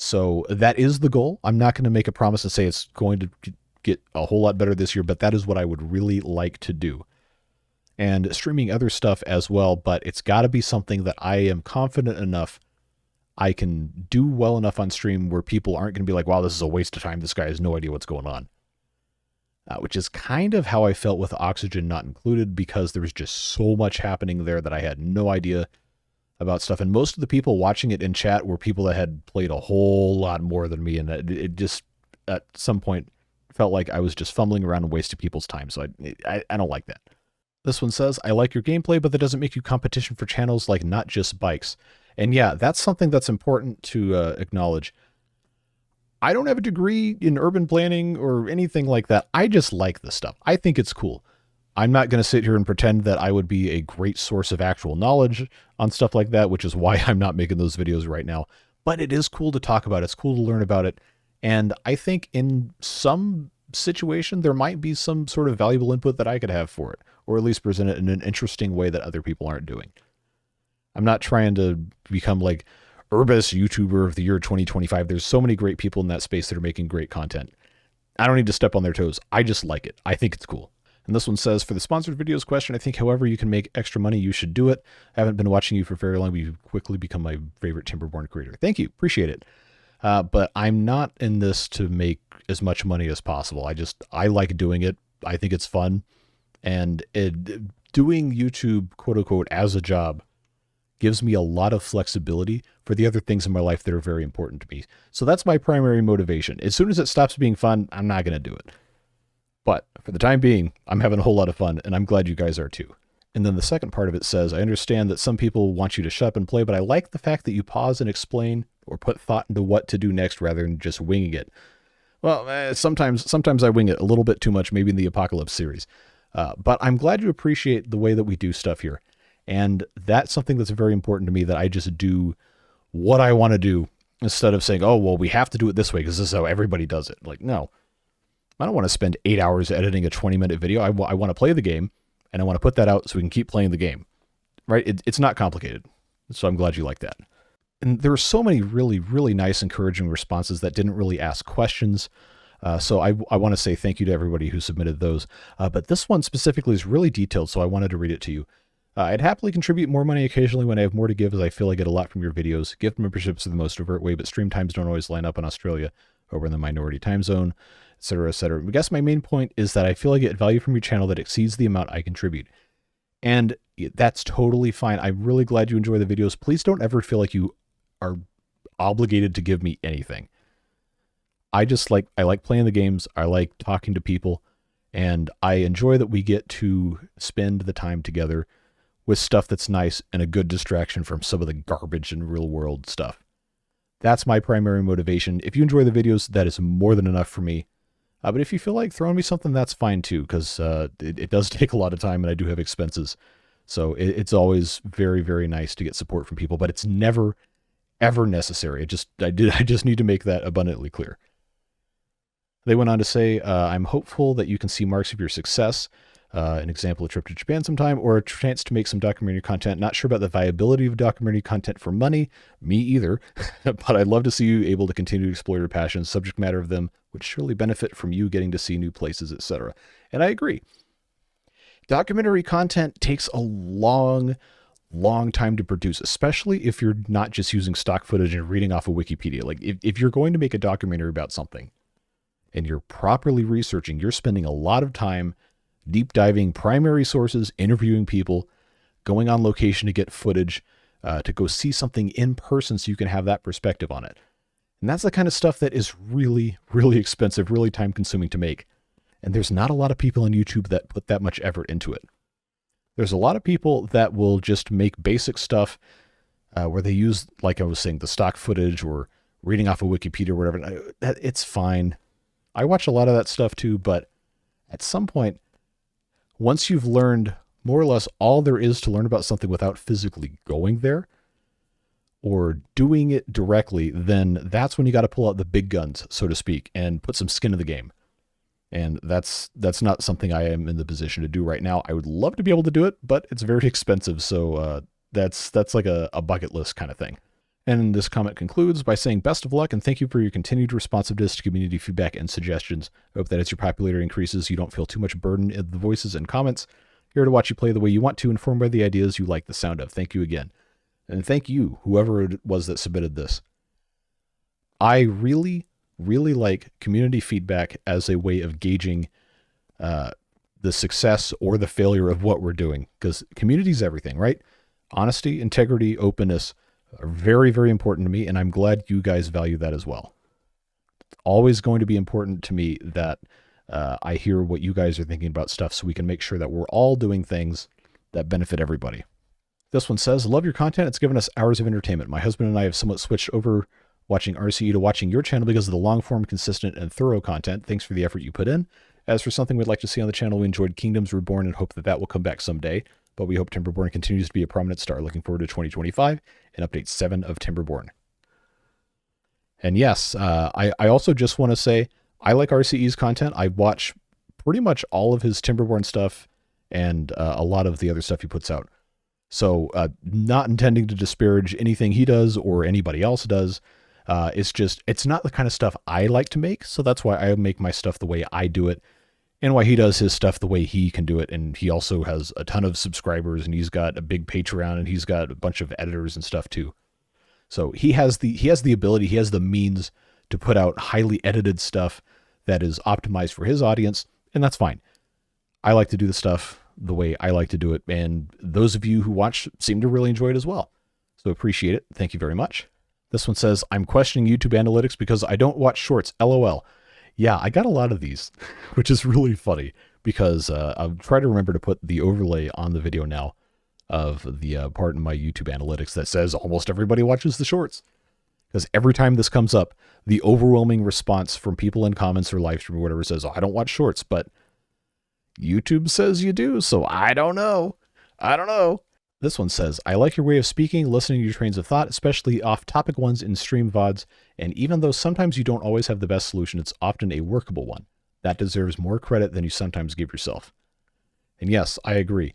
So that is the goal. I'm not going to make a promise and say it's going to get a whole lot better this year, but that is what I would really like to do. And streaming other stuff as well, but it's got to be something that I am confident enough I can do well enough on stream where people aren't going to be like, wow, this is a waste of time. This guy has no idea what's going on. Which is kind of how I felt with Oxygen Not Included, because there was just so much happening there that I had no idea about stuff. And most of the people watching it in chat were people that had played a whole lot more than me. And it just, at some point, felt like I was just fumbling around and wasting people's time. So I don't like that. This one says, I like your gameplay, but that doesn't make you competition for channels like Not Just Bikes. And yeah, that's something that's important to acknowledge. I don't have a degree in urban planning or anything like that. I just like this stuff. I think it's cool. I'm not going to sit here and pretend that I would be a great source of actual knowledge on stuff like that, which is why I'm not making those videos right now. But it is cool to talk about. It's cool to learn about it. And I think in some situation, there might be some sort of valuable input that I could have for it, or at least present it in an interesting way that other people aren't doing. I'm not trying to become like Urbis YouTuber of the year 2025. There's so many great people in that space that are making great content. I don't need to step on their toes. I just like it. I think it's cool. And this one says, for the sponsored videos question, I think however you can make extra money, you should do it. I haven't been watching you for very long, but you've quickly become my favorite Timberborn creator. Thank you. Appreciate it. But I'm not in this to make as much money as possible. I like doing it. I think it's fun. And doing YouTube, quote unquote, as a job gives me a lot of flexibility for the other things in my life that are very important to me. So that's my primary motivation. As soon as it stops being fun, I'm not going to do it. But for the time being, I'm having a whole lot of fun, and I'm glad you guys are too. And then the second part of it says, I understand that some people want you to shut up and play, but I like the fact that you pause and explain or put thought into what to do next rather than just winging it. Well, sometimes I wing it a little bit too much, maybe in the Apocalypse series. But I'm glad you appreciate the way that we do stuff here. And that's something that's very important to me, that I just do what I want to do instead of saying, oh, well, we have to do it this way because this is how everybody does it. Like, no, I don't want to spend 8 hours editing a 20-minute video. I want to play the game, and I want to put that out so we can keep playing the game, right? It's not complicated. So I'm glad you like that. And there were so many really, really nice, encouraging responses that didn't really ask questions. So I want to say thank you to everybody who submitted those. But this one specifically is really detailed, so I wanted to read it to you. I'd happily contribute more money occasionally when I have more to give, as I feel I get a lot from your videos. Gift memberships are the most overt way, but stream times don't always line up in Australia or in the minority time zone, etc., etc. I guess my main point is that I feel I get value from your channel that exceeds the amount I contribute. And that's totally fine. I'm really glad you enjoy the videos. Please don't ever feel like you are obligated to give me anything. I like playing the games. I like talking to people, and I enjoy that we get to spend the time together with stuff that's nice and a good distraction from some of the garbage and real world stuff. That's my primary motivation. If you enjoy the videos, that is more than enough for me. But if you feel like throwing me something, that's fine too, because it does take a lot of time and I do have expenses. So it's always very, very nice to get support from people, but it's never, ever necessary. I just need to make that abundantly clear. They went on to say, I'm hopeful that you can see marks of your success, an example, a trip to Japan sometime, or a chance to make some documentary content. Not sure about the viability of documentary content for money, me either, but I'd love to see you able to continue to explore your passions, subject matter of them would surely benefit from you getting to see new places, etc. And I agree. Documentary content takes a long time to produce, especially if you're not just using stock footage and reading off of Wikipedia. Like if you're going to make a documentary about something and you're properly researching, you're spending a lot of time deep diving primary sources, interviewing people, going on location to get footage, to go see something in person so you can have that perspective on it. And that's the kind of stuff that is really, really expensive, really time consuming to make. And there's not a lot of people on YouTube that put that much effort into it. There's a lot of people that will just make basic stuff where they use, like I was saying, the stock footage or reading off of Wikipedia or whatever. It's fine. I watch a lot of that stuff too, but at some point, once you've learned more or less all there is to learn about something without physically going there or doing it directly, then that's when you got to pull out the big guns, so to speak, and put some skin in the game. And that's not something I am in the position to do right now. I would love to be able to do it, but it's very expensive. So that's like a bucket list kind of thing. And this comment concludes by saying, best of luck and thank you for your continued responsiveness to community feedback and suggestions. I hope that as your popularity increases, you don't feel too much burden in the voices and comments. Here to watch you play the way you want to, informed by the ideas you like the sound of. Thank you again. And thank you, whoever it was that submitted this. I really like community feedback as a way of gauging the success or the failure of what we're doing, because community is everything, right? Honesty, integrity, openness are very, very important to me, and I'm glad you guys value that as well. It's always going to be important to me that I hear what you guys are thinking about stuff so we can make sure that we're all doing things that benefit everybody. This one says, love your content. It's given us hours of entertainment. My husband and I have somewhat switched over watching RCE to watching your channel because of the long-form, consistent, and thorough content. Thanks for the effort you put in. As for something we'd like to see on the channel, we enjoyed Kingdoms Reborn and hope that will come back someday. But we hope Timberborn continues to be a prominent star. Looking forward to 2025 and update 7 of Timberborn. And yes, I also just want to say, I like RCE's content. I watch pretty much all of his Timberborn stuff and a lot of the other stuff he puts out. So not intending to disparage anything he does or anybody else does. It's not the kind of stuff I like to make. So that's why I make my stuff the way I do it and why he does his stuff the way he can do it. And he also has a ton of subscribers and he's got a big Patreon and he's got a bunch of editors and stuff too. So he has the ability, he has the means to put out highly edited stuff that is optimized for his audience. And that's fine. I like to do the stuff the way I like to do it. And those of you who watch seem to really enjoy it as well. So appreciate it. Thank you very much. This one says, I'm questioning YouTube analytics because I don't watch shorts. LOL. Yeah, I got a lot of these, which is really funny because I'll try to remember to put the overlay on the video now of the part in my YouTube analytics that says almost everybody watches the shorts. Because every time this comes up, the overwhelming response from people in comments or live stream or whatever says, oh, I don't watch shorts, but YouTube says you do, so I don't know. This one says, I like your way of speaking, listening to your trains of thought, especially off-topic ones in stream VODs, and even though sometimes you don't always have the best solution, it's often a workable one. That deserves more credit than you sometimes give yourself. And yes, I agree.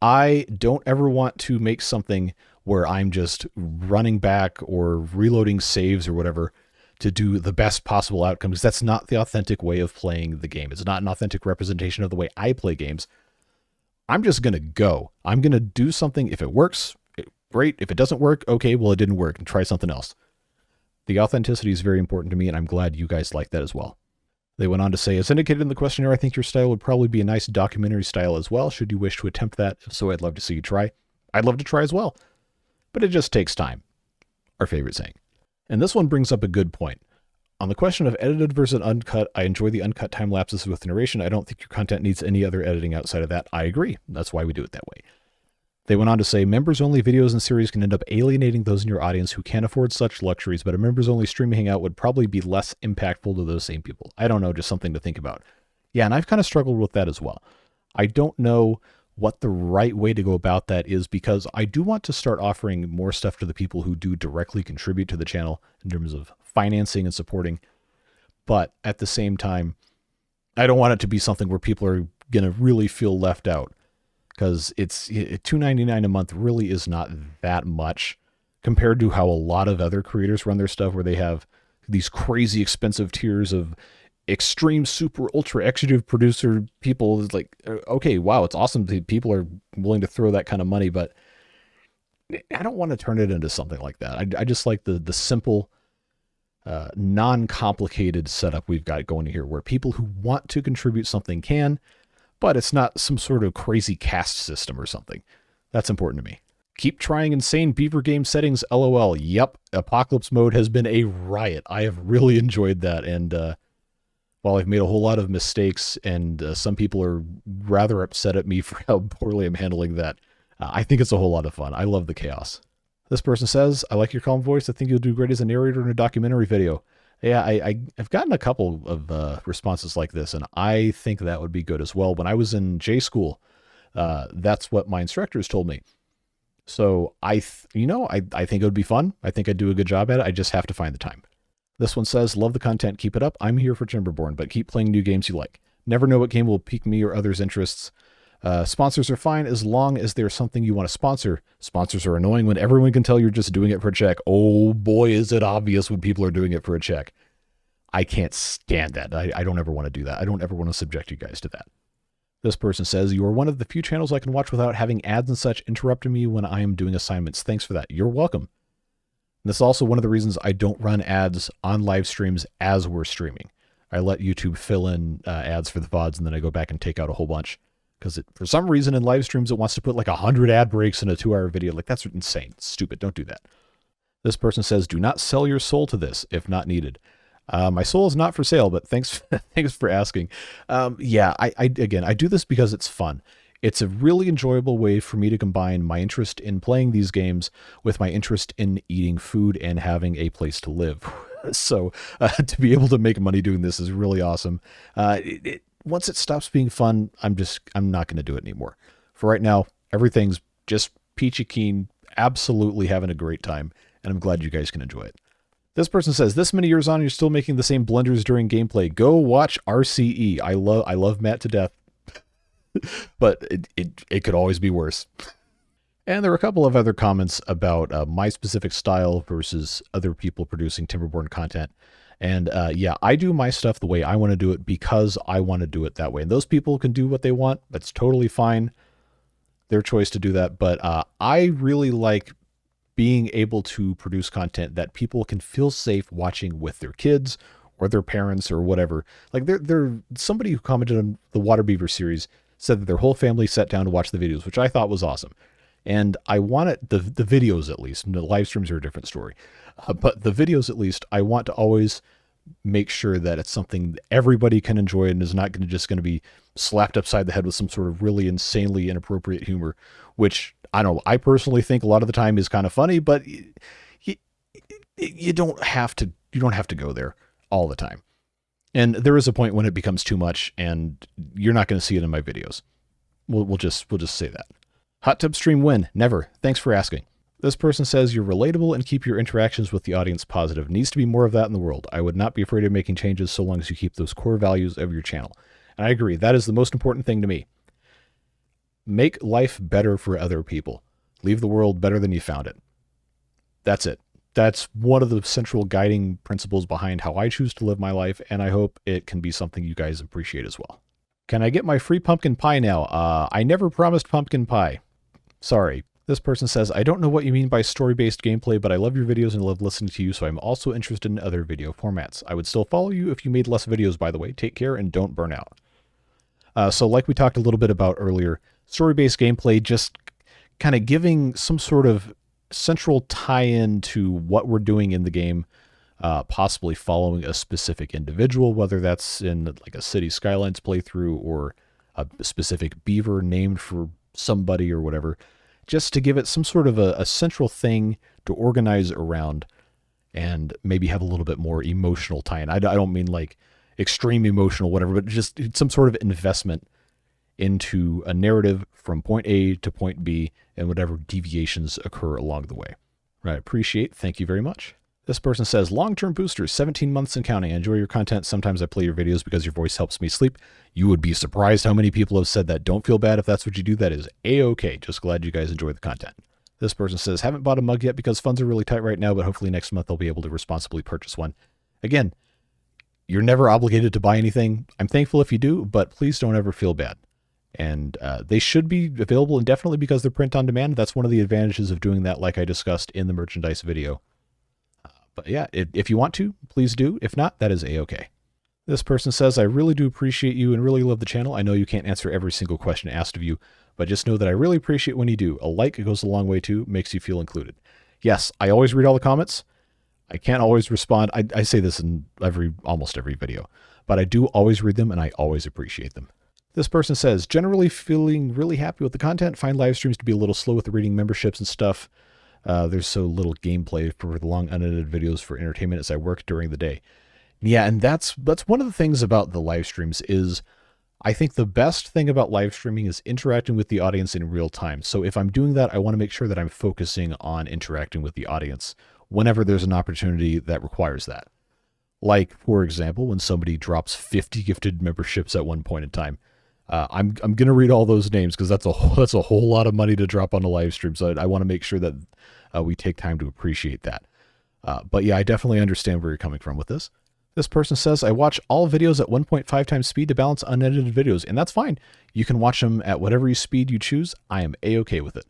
I don't ever want to make something where I'm just running back or reloading saves or whatever to do the best possible outcome, because that's not the authentic way of playing the game. It's not an authentic representation of the way I play games. I'm just going to go. I'm going to do something. If it works, great. If it doesn't work, okay, well, it didn't work and try something else. The authenticity is very important to me, and I'm glad you guys like that as well. They went on to say, as indicated in the questionnaire, I think your style would probably be a nice documentary style as well, should you wish to attempt that. If so, I'd love to see you try. I'd love to try as well, but it just takes time. Our favorite saying. And this one brings up a good point. On the question of edited versus uncut, I enjoy the uncut time lapses with narration. I don't think your content needs any other editing outside of that. I agree. That's why we do it that way. They went on to say, members-only videos and series can end up alienating those in your audience who can't afford such luxuries, but a members-only streaming hangout would probably be less impactful to those same people. I don't know, just something to think about. Yeah, and I've kind of struggled with that as well. I don't know what the right way to go about that is, because I do want to start offering more stuff to the people who do directly contribute to the channel in terms of financing and supporting. But at the same time, I don't want it to be something where people are going to really feel left out, because it's $2.99 a month really is not that much compared to how a lot of other creators run their stuff, where they have these crazy expensive tiers of extreme, super, ultra executive producer people. It's like, okay, wow, it's awesome that people are willing to throw that kind of money, but I don't want to turn it into something like that. I just like the simple, non-complicated setup we've got going here, where people who want to contribute something can, but it's not some sort of crazy caste system or something. That's important to me. Keep trying insane beaver game settings, LOL. Yep, Apocalypse mode has been a riot. I have really enjoyed that, and while I've made a whole lot of mistakes, and some people are rather upset at me for how poorly I'm handling that, I think it's a whole lot of fun. I love the chaos. This person says, I like your calm voice. I think you'll do great as a narrator in a documentary video. Yeah, I've gotten a couple of responses like this, and I think that would be good as well. When I was in J school, that's what my instructors told me. So I think it would be fun. I think I'd do a good job at it. I just have to find the time. This one says, love the content. Keep it up. I'm here for Timberborn, but keep playing new games you like. Never know what game will pique me or others' interests. Sponsors are fine as long as there's something you want to sponsor. Sponsors are annoying when everyone can tell you're just doing it for a check. Oh boy, is it obvious when people are doing it for a check. I can't stand that. I don't ever want to do that. I don't ever want to subject you guys to that. This person says, you are one of the few channels I can watch without having ads and such interrupting me when I am doing assignments. Thanks for that. You're welcome. And this is also one of the reasons I don't run ads on live streams as we're streaming. I let YouTube fill in ads for the VODs, and then I go back and take out a whole bunch. Because for some reason in live streams, it wants to put like 100 ad breaks in a 2-hour video. Like, that's insane. It's stupid. Don't do that. This person says, do not sell your soul to this if not needed. My soul is not for sale, but thanks for asking. Yeah, I do this because it's fun. It's a really enjoyable way for me to combine my interest in playing these games with my interest in eating food and having a place to live. So to be able to make money doing this is really awesome. Once it stops being fun, I'm not going to do it anymore. For right now, everything's just peachy keen, absolutely having a great time, and I'm glad you guys can enjoy it. This person says, this many years on, you're still making the same blunders during gameplay. Go watch RCE. I love Matt to death, but it could always be worse. And there were a couple of other comments about my specific style versus other people producing Timberborn content. And yeah, I do my stuff the way I want to do it because I want to do it that way. And those people can do what they want. That's totally fine. Their choice to do that. But I really like being able to produce content that people can feel safe watching with their kids or their parents or whatever. Like somebody who commented on the Water Beaver series said that their whole family sat down to watch the videos, which I thought was awesome. And I want it, the videos at least, the live streams are a different story. But the videos at least, I want to always make sure that it's something that everybody can enjoy and is not just going to be slapped upside the head with some sort of really insanely inappropriate humor, which I don't know, I personally think a lot of the time is kind of funny, but you don't have to go there all the time. And there is a point when it becomes too much, and you're not going to see it in my videos. We'll just say that. Hot tub stream win? Never. Thanks for asking. This person says, you're relatable and keep your interactions with the audience positive. Needs to be more of that in the world. I would not be afraid of making changes so long as you keep those core values of your channel. And I agree. That is the most important thing to me. Make life better for other people. Leave the world better than you found it. That's it. That's one of the central guiding principles behind how I choose to live my life, and I hope it can be something you guys appreciate as well. Can I get my free pumpkin pie now? I never promised pumpkin pie. Sorry. This person says, I don't know what you mean by story-based gameplay, but I love your videos and love listening to you, so I'm also interested in other video formats. I would still follow you if you made less videos, by the way. Take care and don't burn out. So like we talked a little bit about earlier, story-based gameplay, just kind of giving some sort of central tie-in to what we're doing in the game, possibly following a specific individual, whether that's in like a Cities Skylines playthrough or a specific beaver named for somebody or whatever, just to give it some sort of a central thing to organize around and maybe have a little bit more emotional tie-in. I don't mean like extreme emotional, whatever, but just some sort of investment into a narrative from point A to point B and whatever deviations occur along the way. I appreciate. Thank you very much. This person says, long-term boosters, 17 months and counting. I enjoy your content. Sometimes I play your videos because your voice helps me sleep. You would be surprised how many people have said that. Don't feel bad if that's what you do. That is A-okay. Just glad you guys enjoy the content. This person says, haven't bought a mug yet because funds are really tight right now, but hopefully next month I'll be able to responsibly purchase one. Again, you're never obligated to buy anything. I'm thankful if you do, but please don't ever feel bad. And they should be available indefinitely because they're print on demand. That's one of the advantages of doing that, like I discussed in the merchandise video. But yeah, if you want to, please do. If not, that is A-okay. This person says, I really do appreciate you and really love the channel. I know you can't answer every single question asked of you, but just know that I really appreciate when you do. A like goes a long way too, makes you feel included. Yes, I always read all the comments. I can't always respond. I say this in almost every video, but I do always read them and I always appreciate them. This person says, generally feeling really happy with the content. Find live streams to be a little slow with the reading memberships and stuff. There's so little gameplay for the long unedited videos for entertainment as I work during the day. Yeah, and that's one of the things about the live streams is I think the best thing about live streaming is interacting with the audience in real time. So if I'm doing that, I want to make sure that I'm focusing on interacting with the audience whenever there's an opportunity that requires that. Like, for example, when somebody drops 50 gifted memberships at one point in time. I'm going to read all those names because that's a whole lot of money to drop on a live stream. So I want to make sure that we take time to appreciate that. But yeah, I definitely understand where you're coming from with this. This person says, I watch all videos at 1.5 times speed to balance unedited videos, and that's fine. You can watch them at whatever speed you choose. I am A-okay with it.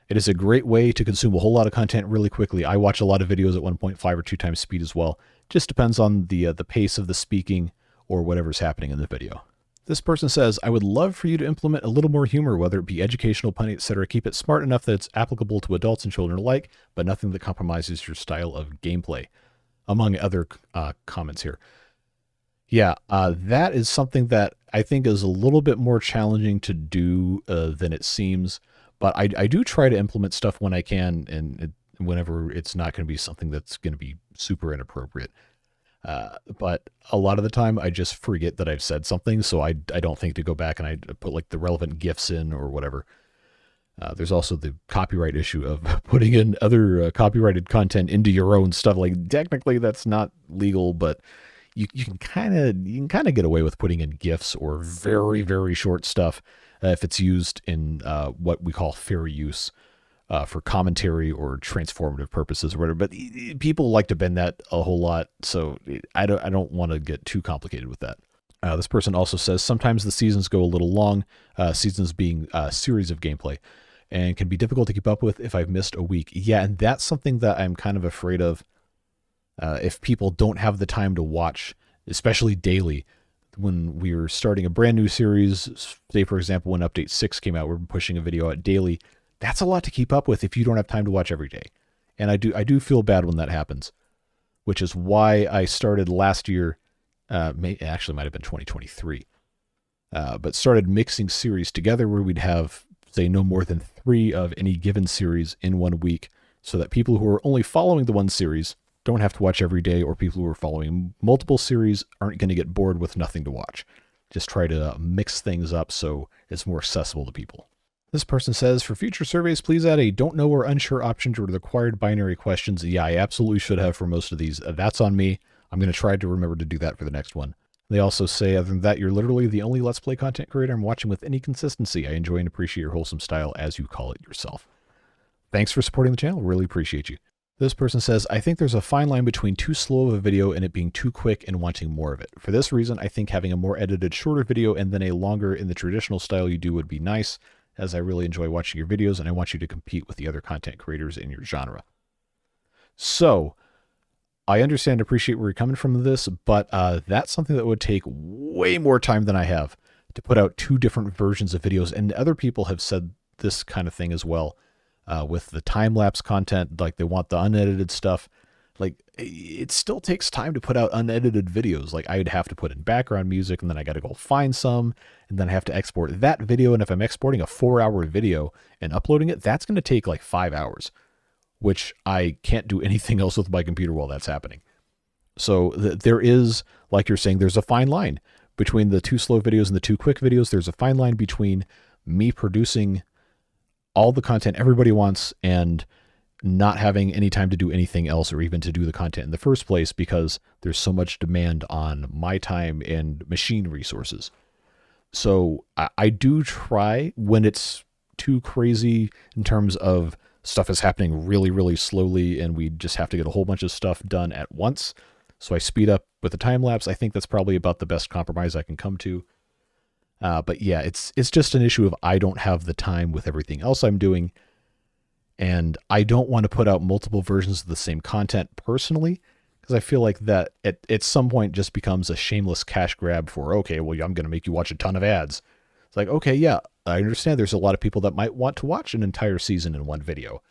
It is a great way to consume a whole lot of content really quickly. I watch a lot of videos at 1.5 or 2 times speed as well. Just depends on the pace of the speaking or whatever's happening in the video. This person says, I would love for you to implement a little more humor, whether it be educational, punny, etc. Keep it smart enough that it's applicable to adults and children alike, but nothing that compromises your style of gameplay, among other comments here. Yeah, that is something that I think is a little bit more challenging to do than it seems, but I do try to implement stuff when I can, and whenever it's not going to be something that's going to be super inappropriate. But a lot of the time I just forget that I've said something, so I don't think to go back and I put like the relevant GIFs in or whatever. There's also the copyright issue of putting in other copyrighted content into your own stuff. Like technically that's not legal, but you can kind of get away with putting in GIFs or very, very short stuff if it's used in what we call fair use. For commentary or transformative purposes or whatever, but people like to bend that a whole lot, so I don't want to get too complicated with that. This person also says sometimes the seasons go a little long, seasons being a series of gameplay, and can be difficult to keep up with if I've missed a week. Yeah, and that's something that I'm kind of afraid of if people don't have the time to watch, especially daily. When we were starting a brand new series, say for example when Update 6 came out, we're pushing a video out daily. That's a lot to keep up with if you don't have time to watch every day. And I do feel bad when that happens, which is why I started last year, actually might have been 2023, but started mixing series together where we'd have, say, no more than 3 of any given series in 1 week, so that people who are only following the one series don't have to watch every day, or people who are following multiple series aren't going to get bored with nothing to watch. Just try to mix things up so it's more accessible to people. This person says, for future surveys, please add a don't know or unsure option to the required binary questions. Yeah, I absolutely should have for most of these. That's on me. I'm going to try to remember to do that for the next one. They also say, other than that, you're literally the only Let's Play content creator I'm watching with any consistency. I enjoy and appreciate your wholesome style, as you call it yourself. Thanks for supporting the channel. Really appreciate you. This person says, I think there's a fine line between too slow of a video and it being too quick and wanting more of it. For this reason, I think having a more edited, shorter video and then a longer in the traditional style you do would be nice, as I really enjoy watching your videos and I want you to compete with the other content creators in your genre. So, I understand and appreciate where you're coming from this, but that's something that would take way more time than I have to put out 2 different versions of videos. And other people have said this kind of thing as well with the time-lapse content, like they want the unedited stuff. Like, it still takes time to put out unedited videos. Like, I'd have to put in background music, and then I got to go find some, and then I have to export that video. And if I'm exporting a 4-hour video and uploading it, that's going to take like 5 hours, which I can't do anything else with my computer while that's happening. So there is, like you're saying, there's a fine line between the 2 slow videos and the 2 quick videos. There's a fine line between me producing all the content everybody wants and not having any time to do anything else or even to do the content in the first place because there's so much demand on my time and machine resources. So I do try when it's too crazy in terms of stuff is happening really, really slowly and we just have to get a whole bunch of stuff done at once. So I speed up with the time lapse. I think that's probably about the best compromise I can come to. But yeah, it's just an issue of I don't have the time with everything else I'm doing. And I don't want to put out multiple versions of the same content personally, because I feel like that at some point just becomes a shameless cash grab for, okay, well, I'm going to make you watch a ton of ads. It's like, okay, yeah, I understand there's a lot of people that might want to watch an entire season in one video.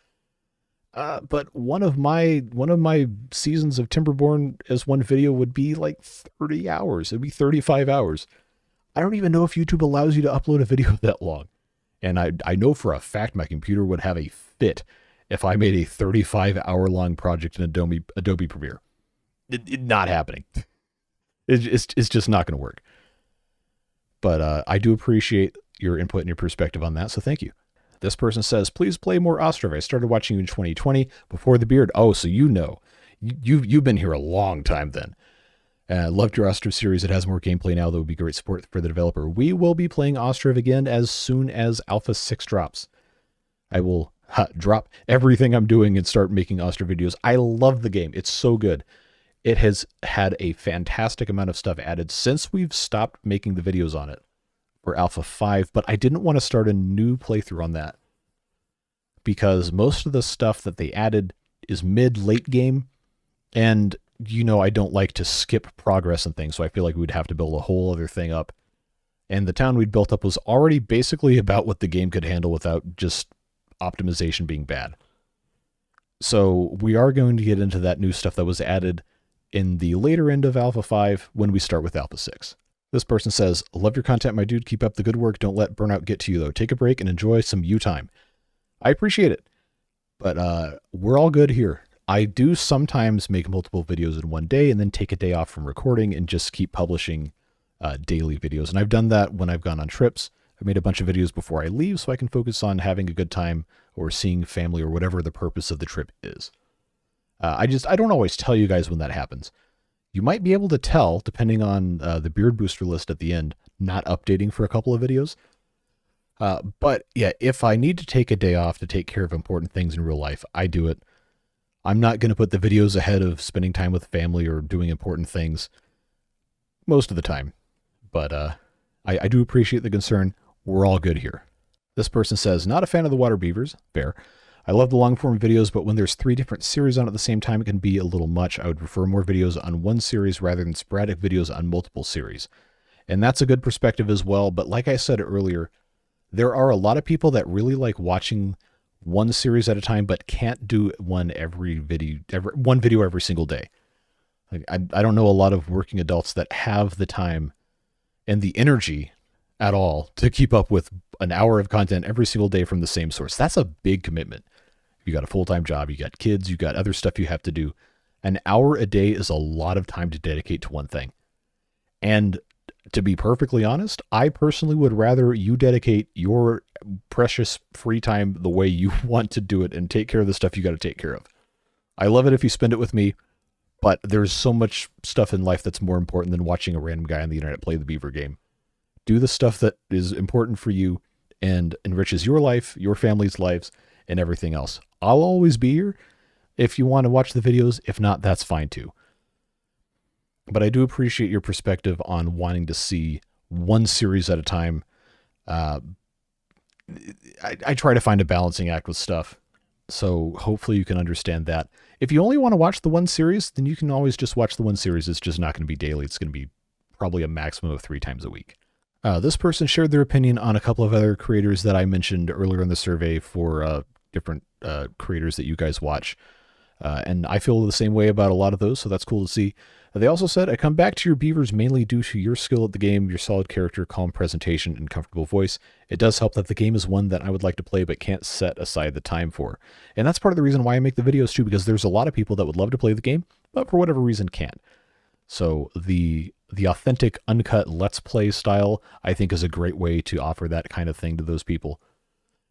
But one of my seasons of Timberborn as one video would be like 30 hours. It'd be 35 hours. I don't even know if YouTube allows you to upload a video that long. And I know for a fact my computer would have a fit if I made a 35-hour-long project in Adobe Premiere. Not happening. It's just not going to work. But I do appreciate your input and your perspective on that, so thank you. This person says, please play more Ostriv. I started watching you in 2020 before the beard. Oh, so you know. You've been here a long time then. Loved your Ostriv series. It has more gameplay now. That would be great support for the developer. We will be playing Ostriv again as soon as Alpha 6 drops. I will drop everything I'm doing and start making Ostriv videos. I love the game. It's so good. It has had a fantastic amount of stuff added since we've stopped making the videos on it for Alpha 5, but I didn't want to start a new playthrough on that because most of the stuff that they added is mid-late game, and I don't like to skip progress and things, so I feel like we'd have to build a whole other thing up. And the town we'd built up was already basically about what the game could handle without just optimization being bad. So we are going to get into that new stuff that was added in the later end of Alpha 5 when we start with Alpha 6. This person says, love your content, my dude. Keep up the good work. Don't let burnout get to you, though. Take a break and enjoy some you time. I appreciate it, but we're all good here. I do sometimes make multiple videos in one day and then take a day off from recording and just keep publishing daily videos. And I've done that when I've gone on trips. I've made a bunch of videos before I leave so I can focus on having a good time or seeing family or whatever the purpose of the trip is. I don't always tell you guys when that happens. You might be able to tell, depending on the beard booster list at the end, not updating for a couple of videos. But yeah, if I need to take a day off to take care of important things in real life, I do it. I'm not going to put the videos ahead of spending time with family or doing important things most of the time. But I do appreciate the concern. We're all good here. This person says, not a fan of the water beavers. Fair. I love the long form videos, but when there's 3 different series on at the same time, it can be a little much. I would prefer more videos on one series rather than sporadic videos on multiple series. And that's a good perspective as well. But like I said earlier, there are a lot of people that really like watching one series at a time, but can't do one video every single day. Like, I don't know a lot of working adults that have the time and the energy at all to keep up with an hour of content every single day from the same source. That's a big commitment. You got a full-time job, you got kids, you got other stuff you have to do. An hour a day is a lot of time to dedicate to one thing. And to be perfectly honest, I personally would rather you dedicate your precious free time the way you want to do it and take care of the stuff you got to take care of. I love it if you spend it with me, but there's so much stuff in life that's more important than watching a random guy on the internet play the beaver game. Do the stuff that is important for you and enriches your life, your family's lives, and everything else. I'll always be here if you want to watch the videos. If not, that's fine too. But I do appreciate your perspective on wanting to see one series at a time. I try to find a balancing act with stuff, so hopefully you can understand that. If you only want to watch the one series, then you can always just watch the one series. It's just not going to be daily. It's going to be probably a maximum of 3 times a week. This person shared their opinion on a couple of other creators that I mentioned earlier in the survey for different creators that you guys watch. And I feel the same way about a lot of those, so that's cool to see. They also said, I come back to your beavers mainly due to your skill at the game, your solid character, calm presentation, and comfortable voice. It does help that the game is one that I would like to play but can't set aside the time for. And that's part of the reason why I make the videos too, because there's a lot of people that would love to play the game, but for whatever reason can't. So the authentic, uncut Let's Play style, I think, is a great way to offer that kind of thing to those people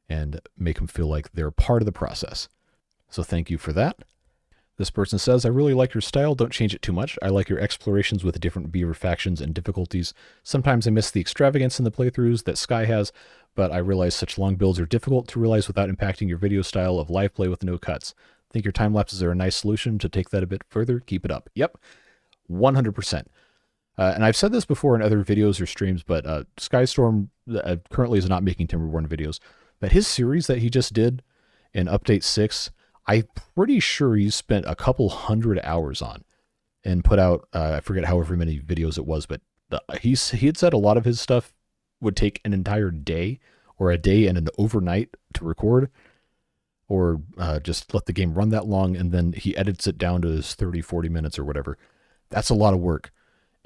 and make them feel like they're part of the process. So thank you for that. This person says, I really like your style. Don't change it too much. I like your explorations with different beaver factions and difficulties. Sometimes I miss the extravagance in the playthroughs that Sky has, but I realize such long builds are difficult to realize without impacting your video style of live play with no cuts. I think your time lapses are a nice solution to take that a bit further. Keep it up. Yep, 100%. And I've said this before in other videos or streams, but Skystorm currently is not making Timberborn videos. But his series that he just did in Update 6, I'm pretty sure he spent a couple hundred hours on and put out, I forget however many videos it was, but he had said a lot of his stuff would take an entire day or a day and an overnight to record, or just let the game run that long, and then he edits it down to his 30, 40 minutes or whatever. That's a lot of work.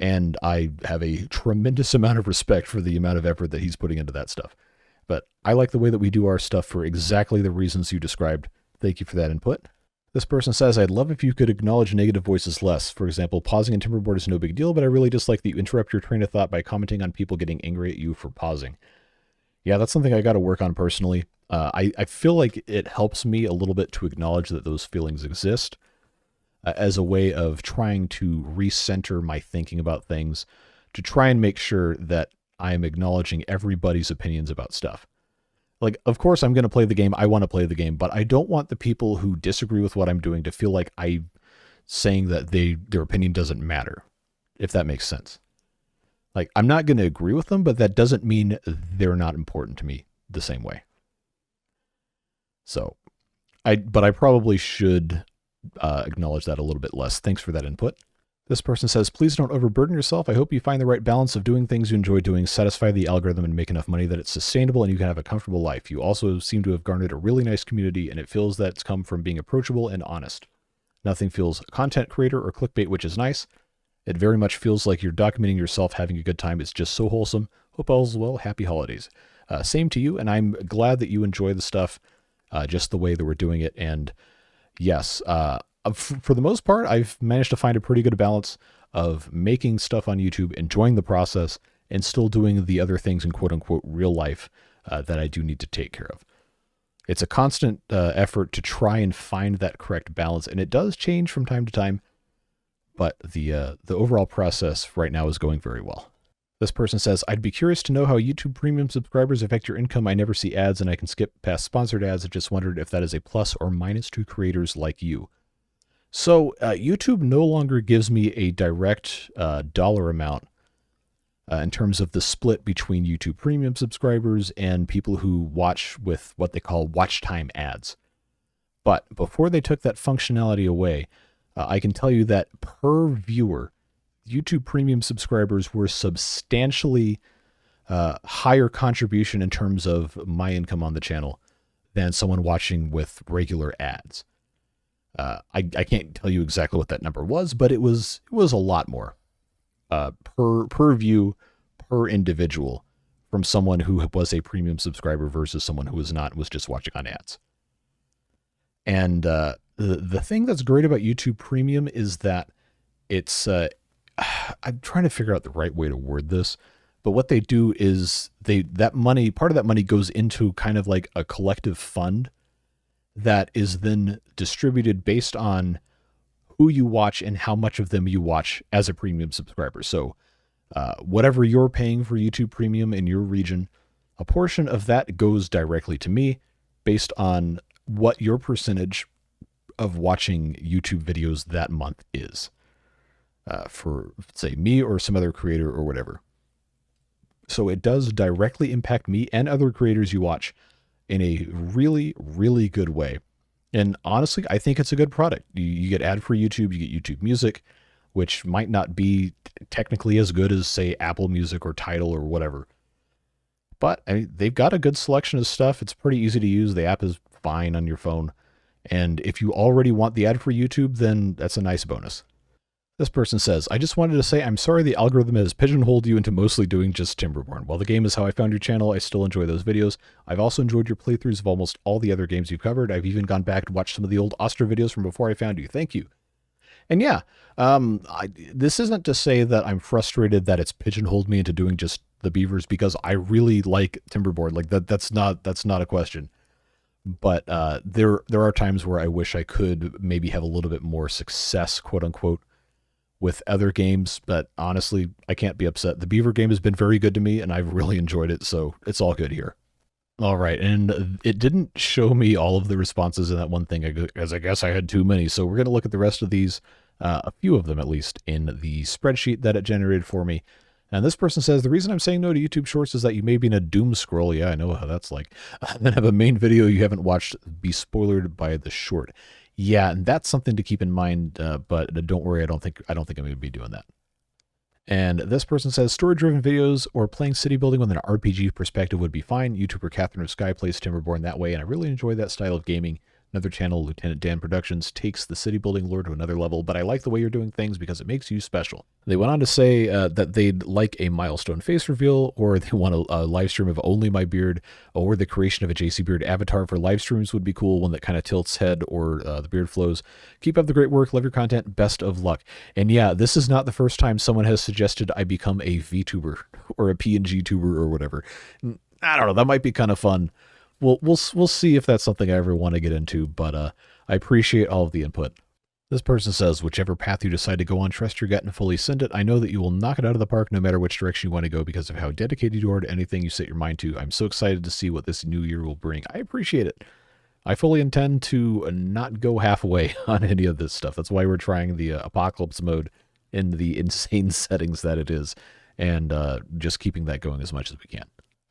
And I have a tremendous amount of respect for the amount of effort that he's putting into that stuff. But I like the way that we do our stuff for exactly the reasons you described. Thank you for that input. This person says, I'd love if you could acknowledge negative voices less. For example, pausing in Timberborn is no big deal, but I really dislike that you interrupt your train of thought by commenting on people getting angry at you for pausing. Yeah, that's something I got to work on personally. I feel like it helps me a little bit to acknowledge that those feelings exist as a way of trying to recenter my thinking about things, to try and make sure that I am acknowledging everybody's opinions about stuff. Like, of course, I'm going to play the game. I want to play the game, but I don't want the people who disagree with what I'm doing to feel like I'm saying that their opinion doesn't matter, if that makes sense. Like, I'm not going to agree with them, but that doesn't mean they're not important to me the same way. So, but I probably should acknowledge that a little bit less. Thanks for that input. This person says, please don't overburden yourself. I hope you find the right balance of doing things you enjoy doing, satisfy the algorithm, and make enough money that it's sustainable and you can have a comfortable life. You also seem to have garnered a really nice community, and it feels that it's come from being approachable and honest. Nothing feels content creator or clickbait, which is nice. It very much feels like you're documenting yourself having a good time. It's just so wholesome. Hope all's well. Happy holidays. Same to you, and I'm glad that you enjoy the stuff just the way that we're doing it. And yes, for the most part, I've managed to find a pretty good balance of making stuff on YouTube, enjoying the process, and still doing the other things in quote-unquote real life that I do need to take care of. It's a constant effort to try and find that correct balance, and it does change from time to time, but the overall process right now is going very well. This person says, I'd be curious to know how YouTube Premium subscribers affect your income. I never see ads, and I can skip past sponsored ads. I just wondered if that is a plus or minus to creators like you. So YouTube no longer gives me a direct dollar amount in terms of the split between YouTube Premium subscribers and people who watch with what they call watch time ads. But before they took that functionality away, I can tell you that per viewer, YouTube Premium subscribers were substantially higher contribution in terms of my income on the channel than someone watching with regular ads. I can't tell you exactly what that number was, but it was a lot more per view, per individual, from someone who was a premium subscriber versus someone who was not, was just watching on ads. And the thing that's great about YouTube Premium is that it's I'm trying to figure out the right way to word this, but what they do is part of that money goes into kind of like a collective fund that is then distributed based on who you watch and how much of them you watch as a premium subscriber. So whatever you're paying for YouTube Premium in your region, a portion of that goes directly to me based on what your percentage of watching YouTube videos that month is for, say, me or some other creator or whatever. So it does directly impact me and other creators you watch in a really, really good way. And honestly, I think it's a good product. You get ad-free YouTube, you get YouTube Music, which might not be technically as good as, say, Apple Music or Tidal or whatever. But I mean, they've got a good selection of stuff. It's pretty easy to use. The app is fine on your phone. And if you already want the ad-free YouTube, then that's a nice bonus. This person says, I just wanted to say I'm sorry the algorithm has pigeonholed you into mostly doing just Timberborn. While the game is how I found your channel, I still enjoy those videos. I've also enjoyed your playthroughs of almost all the other games you've covered. I've even gone back to watch some of the old Ostriv videos from before I found you. Thank you. And yeah, this isn't to say that I'm frustrated that it's pigeonholed me into doing just the beavers, because I really like Timberborn. Like that's not a question. but there are times where I wish I could maybe have a little bit more success, quote unquote, with other games. But honestly, I can't be upset. The Beaver game has been very good to me, and I've really enjoyed it, so it's all good here. All right, and it didn't show me all of the responses in that one thing, as I guess I had too many. So we're going to look at the rest of these, a few of them at least, in the spreadsheet that it generated for me. And this person says, the reason I'm saying no to YouTube Shorts is that you may be in a doom scroll. Yeah, I know how that's like. Then have a main video you haven't watched be spoiled by the short. Yeah, and that's something to keep in mind, but don't worry, I don't think I'm going to be doing that. And this person says, story-driven videos or playing city building with an RPG perspective would be fine. YouTuber Catherine of Sky plays Timberborn that way, and I really enjoy that style of gaming. Another channel, Lieutenant Dan Productions, takes the city building lore to another level, but I like the way you're doing things because it makes you special. They went on to say that they'd like a milestone face reveal, or they want a live stream of only my beard, or the creation of a JC Beard avatar for live streams would be cool, one that kind of tilts head or the beard flows. Keep up the great work, love your content, best of luck. And yeah, this is not the first time someone has suggested I become a VTuber or a PNG tuber or whatever. I don't know, that might be kind of fun. We'll see if that's something I ever want to get into, but I appreciate all of the input. This person says, whichever path you decide to go on, trust your gut and fully send it. I know that you will knock it out of the park no matter which direction you want to go because of how dedicated you are to anything you set your mind to. I'm so excited to see what this new year will bring. I appreciate it. I fully intend to not go halfway on any of this stuff. That's why we're trying the apocalypse mode in the insane settings that it is, and just keeping that going as much as we can.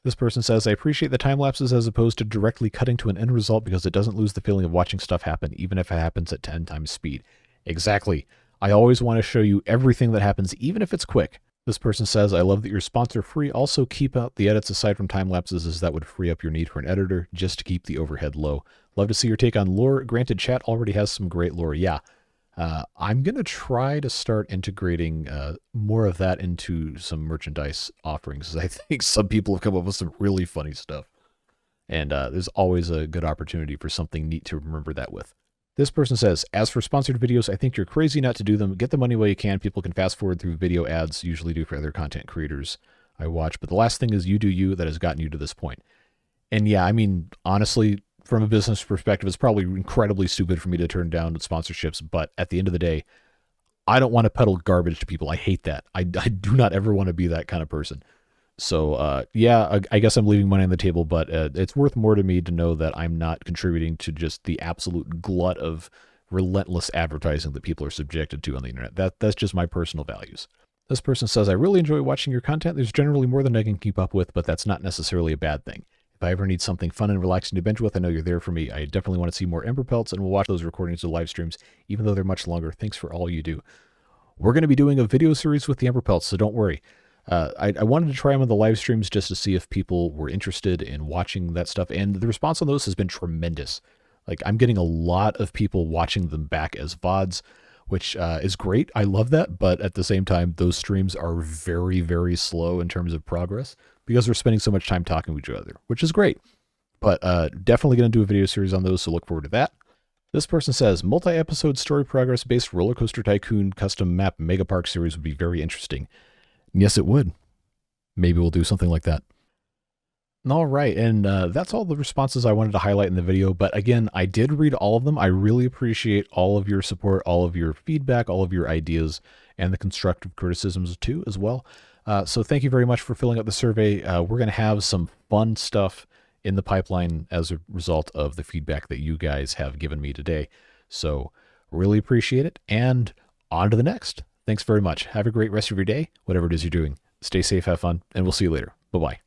This person says, I appreciate the time lapses as opposed to directly cutting to an end result because it doesn't lose the feeling of watching stuff happen, even if it happens at 10 times speed. Exactly. I always want to show you everything that happens, even if it's quick. This person says, I love that you're sponsor free. Also keep out the edits aside from time lapses, as that would free up your need for an editor just to keep the overhead low. Love to see your take on lore. Granted, chat already has some great lore. Yeah. I'm going to try to start integrating more of that into some merchandise offerings. I think some people have come up with some really funny stuff. And there's always a good opportunity for something neat to remember that with. This person says, as for sponsored videos, I think you're crazy not to do them. Get the money while you can. People can fast forward through video ads, usually do for other content creators I watch. But the last thing is you do you that has gotten you to this point. And yeah, I mean, honestly, from a business perspective, it's probably incredibly stupid for me to turn down sponsorships, but at the end of the day, I don't want to peddle garbage to people. I hate that. I do not ever want to be that kind of person. So yeah, I guess I'm leaving money on the table, but it's worth more to me to know that I'm not contributing to just the absolute glut of relentless advertising that people are subjected to on the internet. That's just my personal values. This person says, I really enjoy watching your content. There's generally more than I can keep up with, but that's not necessarily a bad thing. If I ever need something fun and relaxing to binge with, I know you're there for me. I definitely want to see more Emberpelts, and we'll watch those recordings of live streams, even though they're much longer. Thanks for all you do. We're going to be doing a video series with the Emberpelts, so don't worry. I wanted to try them on the live streams just to see if people were interested in watching that stuff, and the response on those has been tremendous. Like, I'm getting a lot of people watching them back as VODs, which is great. I love that, but at the same time, those streams are very, very slow in terms of progress, because we're spending so much time talking with each other, which is great. But definitely going to do a video series on those, so look forward to that. This person says, multi-episode story progress-based RollerCoaster Tycoon custom map megapark series would be very interesting. And yes, it would. Maybe we'll do something like that. All right, and that's all the responses I wanted to highlight in the video. But again, I did read all of them. I really appreciate all of your support, all of your feedback, all of your ideas, and the constructive criticisms too, as well. So thank you very much for filling out the survey. We're going to have some fun stuff in the pipeline as a result of the feedback that you guys have given me today. So really appreciate it, and on to the next. Thanks very much. Have a great rest of your day, whatever it is you're doing. Stay safe, have fun, and we'll see you later. Bye-bye.